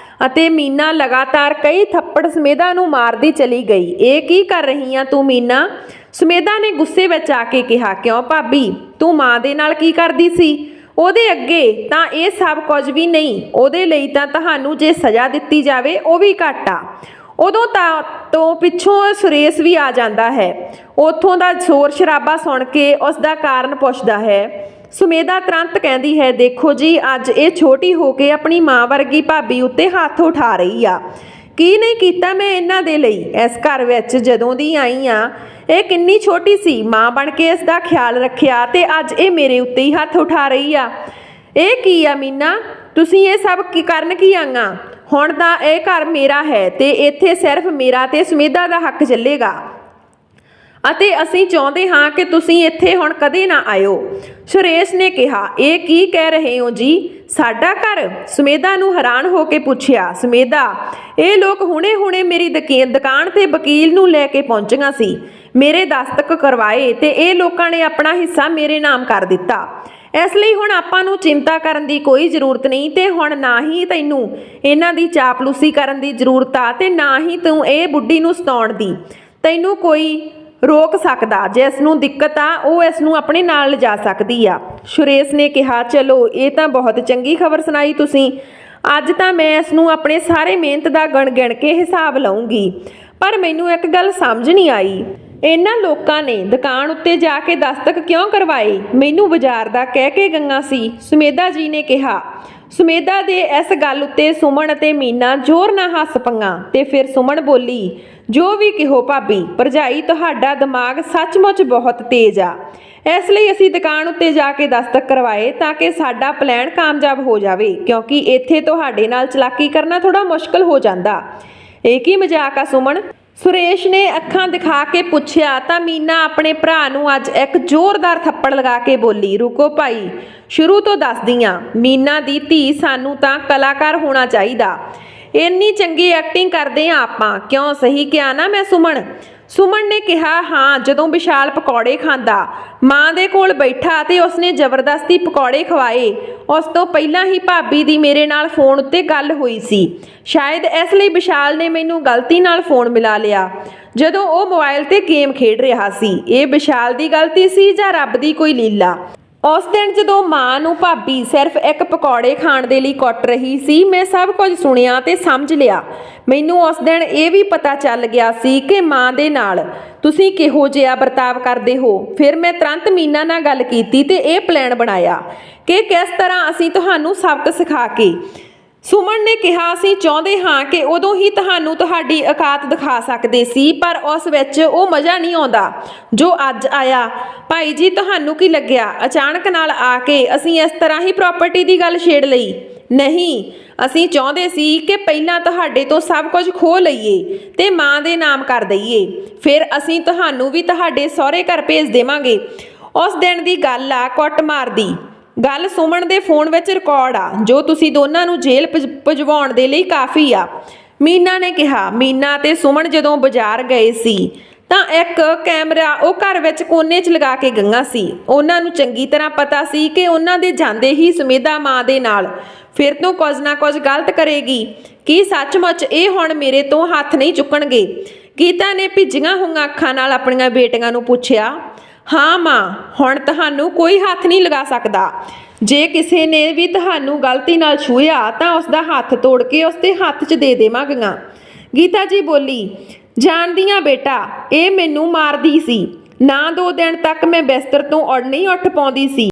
ਅਤੇ ਮੀਨਾ ਲਗਾਤਾਰ ਕਈ ਥੱਪੜ ਸੁਮੇਧਾ ਨੂੰ ਮਾਰਦੀ ਚਲੀ ਗਈ। ਇਹ ਕੀ ਕਰ ਰਹੀ ਆ ਤੂੰ ਮੀਨਾ? ਸੁਮੇਧਾ ਨੇ ਗੁੱਸੇ ਵਿੱਚ ਆ ਕੇ ਕਿਹਾ। ਕਿਉਂ ਭਾਬੀ, ਤੂੰ ਮਾਂ ਦੇ ਨਾਲ ਕੀ ਕਰਦੀ ਸੀ? ਉਹਦੇ ਅੱਗੇ ਤਾਂ ਇਹ ਸਭ ਕੁਝ ਵੀ ਨਹੀਂ, ਉਹਦੇ ਲਈ ਤਾਂ ਤੁਹਾਨੂੰ ਜੇ ਸਜ਼ਾ ਦਿੱਤੀ ਜਾਵੇ ਉਹ ਵੀ ਘੱਟ ਆ। ਉਦੋਂ ਤੋਂ ਪਿੱਛੋਂ ਸੁਰੇਸ਼ ਵੀ ਆ ਜਾਂਦਾ ਹੈ। ਉੱਥੋਂ ਦਾ ਸ਼ੋਰ ਸ਼ਰਾਬਾ ਸੁਣ ਕੇ ਉਸ ਦਾ ਕਾਰਨ ਪੁੱਛਦਾ ਹੈ। ਸੁਮੇਧਾ ਤੁਰੰਤ ਕਹਿੰਦੀ ਹੈ, ਦੇਖੋ ਜੀ, ਅੱਜ ਇਹ ਛੋਟੀ ਹੋ ਕੇ ਆਪਣੀ ਮਾਂ ਵਰਗੀ ਭਾਬੀ ਉੱਤੇ ਹੱਥ ਉਠਾ ਰਹੀ ਆ। ਕੀ ਨਹੀਂ ਕੀਤਾ ਮੈਂ ਇਹਨਾਂ ਦੇ ਲਈ। ਇਸ ਘਰ ਵਿੱਚ ਜਦੋਂ ਦੀ ਆਈ ਆ ਇਹ ਕਿੰਨੀ ਛੋਟੀ ਸੀ, ਮਾਂ ਬਣ ਕੇ ਇਸ ਦਾ ਖਿਆਲ ਰੱਖਿਆ ਤੇ ਅੱਜ ਇਹ ਮੇਰੇ ਉੱਤੇ ਹੀ ਹੱਥ ਉਠਾ ਰਹੀ ਆ। ਇਹ ਕੀ ਆ ਮੀਨਾ, ਤੁਸੀਂ ਇਹ ਸਭ ਕੀ ਕਰਨ ਕੀ ਆਈਆਂ? ਹੁਣ ਤਾਂ ਇਹ ਘਰ ਮੇਰਾ ਹੈ ਤੇ ਇੱਥੇ ਸਿਰਫ ਮੇਰਾ ਤੇ ਸੁਮੇਧਾ ਦਾ ਹੱਕ ਚੱਲੇਗਾ ਅਤੇ ਅਸੀਂ ਚਾਹੁੰਦੇ ਹਾਂ ਕਿ ਤੁਸੀਂ ਇੱਥੇ ਹੁਣ ਕਦੇ ਨਾ ਆਇਓ। ਸੁਰੇਸ਼ ਨੇ ਕਿਹਾ, ਇਹ ਕੀ ਕਹਿ ਰਹੇ ਹੋ ਜੀ, ਸਾਡਾ ਘਰ? ਸੁਮੇਧਾ ਨੂੰ ਹੈਰਾਨ ਹੋ ਕੇ ਪੁੱਛਿਆ। ਸੁਮੇਧਾ, ਇਹ ਲੋਕ ਹੁਣੇ ਮੇਰੀ ਦੁਕਾਨ ਤੇ ਵਕੀਲ ਨੂੰ ਲੈ ਕੇ ਪਹੁੰਚੀਆਂ ਸੀ, ਮੇਰੇ ਦਸਤਕ ਕਰਵਾਏ ਤੇ ਇਹ ਲੋਕਾਂ ਨੇ ਆਪਣਾ ਹਿੱਸਾ ਮੇਰੇ ਨਾਮ ਕਰ ਦਿੱਤਾ। ਇਸ ਲਈ ਹੁਣ ਆਪਾਂ ਨੂੰ ਚਿੰਤਾ ਕਰਨ ਦੀ ਕੋਈ ਜ਼ਰੂਰਤ ਨਹੀਂ ਤੇ ਹੁਣ ਨਾ ਹੀ ਤੈਨੂੰ ਇਹਨਾਂ ਦੀ ਚਾਪਲੂਸੀ ਕਰਨ ਦੀ ਜ਼ਰੂਰਤ ਆ ਤੇ ਨਾ ਹੀ ਤੂੰ ਇਹ ਬੁੱਢੀ ਨੂੰ ਸਤਾਉਣ ਦੀ। ਤੈਨੂੰ ਕੋਈ ਰੋਕ ਸਕਦਾ, ਜੇ ਇਸ ਨੂੰ ਦਿੱਕਤ ਆ ਉਹ ਇਸ ਨੂੰ ਆਪਣੇ ਨਾਲ ਲਿਜਾ ਸਕਦੀ ਆ। ਸੁਰੇਸ਼ ਨੇ ਕਿਹਾ, ਚਲੋ ਇਹ ਤਾਂ ਬਹੁਤ ਚੰਗੀ ਖਬਰ ਸੁਣਾਈ ਤੁਸੀਂ। ਅੱਜ ਤਾਂ ਮੈਂ ਇਸ ਨੂੰ ਆਪਣੇ ਸਾਰੇ ਮਿਹਨਤ ਦਾ ਗਿਣ ਕੇ ਹਿਸਾਬ ਲਊਂਗੀ। ਪਰ ਮੈਨੂੰ ਇੱਕ ਗੱਲ ਸਮਝ ਨਹੀਂ ਆਈ, ਇਹਨਾਂ ਲੋਕਾਂ ਨੇ ਦੁਕਾਨ ਉੱਤੇ ਜਾ ਕੇ ਦਸਤਕ ਕਿਉਂ ਕਰਵਾਏ? ਮੈਨੂੰ ਬਾਜ਼ਾਰ ਦਾ ਕਹਿ ਕੇ ਗਈਆਂ ਸੀ, ਸੁਮੇਧਾ ਜੀ ਨੇ ਕਿਹਾ। ਸੁਮੇਧਾ ਦੇ ਇਸ ਗੱਲ ਉੱਤੇ ਸੁਮਨ ਅਤੇ ਮੀਨਾ ਜ਼ੋਰ ਨਾਲ ਹੱਸ ਪਈਆਂ ਤੇ ਫਿਰ ਸੁਮਨ ਬੋਲੀ, ਜੋ ਵੀ ਕਿਹੋ ਭਾਬੀ, ਭਰਜਾਈ ਤੁਹਾਡਾ ਦਿਮਾਗ ਸੱਚਮੁੱਚ ਬਹੁਤ ਤੇਜ਼ ਆ। ਇਸ ਲਈ ਅਸੀਂ ਦੁਕਾਨ ਉੱਤੇ ਜਾ ਕੇ ਦਸਤਕ ਕਰਵਾਏ ਤਾਂ ਕਿ ਸਾਡਾ ਪਲਾਨ ਕਾਮਯਾਬ ਹੋ ਜਾਵੇ, ਕਿਉਂਕਿ ਇੱਥੇ ਤੁਹਾਡੇ ਨਾਲ ਚਲਾਕੀ ਕਰਨਾ ਥੋੜਾ ਮੁਸ਼ਕਲ ਹੋ ਜਾਂਦਾ। ਇਹ ਕੀ ਮਜ਼ਾਕ ਆ ਸੁਮਨ? ਸੁਰੇਸ਼ ਨੇ ਅੱਖਾਂ ਦਿਖਾ ਕੇ ਪੁੱਛਿਆ ਤਾਂ ਮੀਨਾ ਆਪਣੇ ਭਰਾ ਨੂੰ ਅੱਜ ਇੱਕ ਜ਼ੋਰਦਾਰ ਥੱਪੜ ਲਗਾ ਕੇ ਬੋਲੀ, ਰੁਕੋ ਭਾਈ, ਸ਼ੁਰੂ ਤੋਂ ਦੱਸਦੀ ਆਂ, ਮੀਨਾ ਦੀ ਧੀ ਸਾਨੂੰ ਤਾਂ ਕਲਾਕਾਰ ਹੋਣਾ ਚਾਹੀਦਾ। ਇੰਨੀ ਚੰਗੀ ਐਕਟਿੰਗ ਕਰਦੇ ਆ ਆਪਾਂ, ਕਿਉਂ? ਸਹੀ ਕਿਹਾ ਨਾ ਮੈਂ ਸੁਮਨ? ਸੁਮਨ ਨੇ ਕਿਹਾ, ਹਾਂ। ਜਦੋਂ ਵਿਸ਼ਾਲ ਪਕੌੜੇ ਖਾਂਦਾ ਮਾਂ ਦੇ ਕੋਲ ਬੈਠਾ ਤੇ ਉਸਨੇ ਜ਼ਬਰਦਸਤੀ ਪਕੌੜੇ ਖਵਾਏ, ਉਸ ਤੋਂ ਪਹਿਲਾਂ ਹੀ ਭਾਬੀ ਦੀ ਮੇਰੇ ਨਾਲ ਫੋਨ ਉੱਤੇ ਗੱਲ ਹੋਈ ਸੀ। ਸ਼ਾਇਦ ਇਸ ਲਈ ਵਿਸ਼ਾਲ ਨੇ ਮੈਨੂੰ ਗਲਤੀ ਨਾਲ ਫੋਨ ਮਿਲਾ ਲਿਆ ਜਦੋਂ ਉਹ ਮੋਬਾਈਲ ਤੇ ਗੇਮ ਖੇਡ ਰਿਹਾ ਸੀ। ਇਹ ਵਿਸ਼ਾਲ ਦੀ ਗਲਤੀ ਸੀ ਜਾਂ ਰੱਬ ਦੀ ਕੋਈ ਲੀਲਾ? ਉਸ ਦਿਨ ਜਦੋਂ ਮਾਂ ਨੂੰ ਭਾਬੀ ਸਿਰਫ ਇੱਕ ਪਕੌੜੇ ਖਾਣ ਦੇ ਲਈ ਕੁੱਟ ਰਹੀ ਸੀ, ਮੈਂ ਸਭ ਕੁਝ ਸੁਣਿਆ ਤੇ ਸਮਝ ਲਿਆ। ਮੈਨੂੰ ਉਸ ਦਿਨ ਇਹ ਵੀ ਪਤਾ ਚੱਲ ਗਿਆ ਸੀ ਕਿ ਮਾਂ ਦੇ ਨਾਲ ਤੁਸੀਂ ਕਿਹੋ ਜਿਹਾ ਵਰਤਾਵ ਕਰਦੇ ਹੋ। ਫਿਰ ਮੈਂ ਤੁਰੰਤ ਮੀਨਾ ਨਾਲ ਗੱਲ ਕੀਤੀ ਤੇ ਇਹ ਪਲਾਨ ਬਣਾਇਆ ਕਿ ਕਿਸ ਤਰ੍ਹਾਂ ਅਸੀਂ ਤੁਹਾਨੂੰ ਸਬਕ ਸਿਖਾ ਕੇ। ਸੁਮਨ ਨੇ ਕਿਹਾ, ਅਸੀਂ ਚਾਹੁੰਦੇ ਹਾਂ ਕਿ ਉਦੋਂ ਹੀ ਤੁਹਾਨੂੰ ਤੁਹਾਡੀ ਔਕਾਤ ਦਿਖਾ ਸਕਦੇ ਸੀ, ਪਰ ਉਸ ਵਿੱਚ ਉਹ ਮਜ਼ਾ ਨਹੀਂ ਆਉਂਦਾ ਜੋ ਅੱਜ ਆਇਆ। ਭਾਈ ਜੀ, ਤੁਹਾਨੂੰ ਕੀ ਲੱਗਿਆ ਅਚਾਨਕ ਨਾਲ ਆ ਕੇ ਅਸੀਂ ਇਸ ਤਰ੍ਹਾਂ ਹੀ ਪ੍ਰਾਪਰਟੀ ਦੀ ਗੱਲ ਛੇੜ ਲਈ? ਨਹੀਂ, ਅਸੀਂ ਚਾਹੁੰਦੇ ਸੀ ਕਿ ਪਹਿਲਾਂ ਤੁਹਾਡੇ ਤੋਂ ਸਭ ਕੁਝ ਖੋਹ ਲਈਏ ਤੇ ਮਾਂ ਦੇ ਨਾਮ ਕਰ ਦਈਏ, ਫਿਰ ਅਸੀਂ ਤੁਹਾਨੂੰ ਵੀ ਤੁਹਾਡੇ ਸਹੁਰੇ ਘਰ ਭੇਜ ਦੇਵਾਂਗੇ। ਉਸ ਦਿਨ ਦੀ ਗੱਲ ਆ, ਕੁੱਟਮਾਰ ਦੀ ਗੱਲ ਸੁਮਨ ਦੇ ਫੋਨ ਵਿੱਚ ਰਿਕਾਰਡ ਆ, ਜੋ ਤੁਸੀਂ ਦੋਨਾਂ ਨੂੰ ਜੇਲ੍ਹ ਭਜਵਾਉਣ ਦੇ ਲਈ ਕਾਫੀ ਆ। ਮੀਨਾ ਨੇ ਕਿਹਾ। ਮੀਨਾ ਤੇ ਸੁਮਨ ਜਦੋਂ ਬਾਜ਼ਾਰ ਗਏ ਸੀ ਤਾਂ ਇੱਕ ਕੈਮਰਾ ਉਹ ਘਰ ਵਿੱਚ ਕੋਨੇ 'ਚ ਲਗਾ ਕੇ ਗਈਆਂ ਸੀ। ਉਹਨਾਂ ਨੂੰ ਚੰਗੀ ਤਰ੍ਹਾਂ ਪਤਾ ਸੀ ਕਿ ਉਹਨਾਂ ਦੇ ਜਾਂਦੇ ਹੀ ਸੁਮੇਧਾ ਮਾਂ ਦੇ ਨਾਲ ਫਿਰ ਤੋਂ ਕੁਝ ਨਾ ਕੁਝ ਗਲਤ ਕਰੇਗੀ। ਕੀ ਸੱਚਮੁੱਚ ਇਹ ਹੁਣ ਮੇਰੇ ਤੋਂ ਹੱਥ ਨਹੀਂ ਚੁੱਕਣਗੇ? ਗੀਤਾ ਨੇ ਭਿੱਜੀਆਂ ਹੋਈਆਂ ਅੱਖਾਂ ਨਾਲ ਆਪਣੀਆਂ ਬੇਟੀਆਂ ਨੂੰ ਪੁੱਛਿਆ। ਹਾਂ ਮਾਂ, ਹੁਣ ਤੁਹਾਨੂੰ ਕੋਈ ਹੱਥ ਨਹੀਂ ਲਗਾ ਸਕਦਾ। ਜੇ ਕਿਸੇ ਨੇ ਵੀ ਤੁਹਾਨੂੰ ਗਲਤੀ ਨਾਲ ਛੂਹਿਆ ਤਾਂ ਉਸ ਦਾ ਹੱਥ ਤੋੜ ਕੇ ਉਸ ਦੇ ਹੱਥ 'ਚ ਦੇ ਦੇਵਾਂਗੀਆਂ। ਗੀਤਾ ਜੀ ਬੋਲੀ, ਜਾਣਦੀਆਂ ਬੇਟਾ, ਇਹ ਮੈਨੂੰ ਮਾਰਦੀ ਸੀ। ਨਾ 2 ਦਿਨ ਤੱਕ ਮੈਂ ਬਿਸਤਰ ਤੋਂ ਨਹੀਂ ਉੱਠ ਪਾਉਂਦੀ ਸੀ।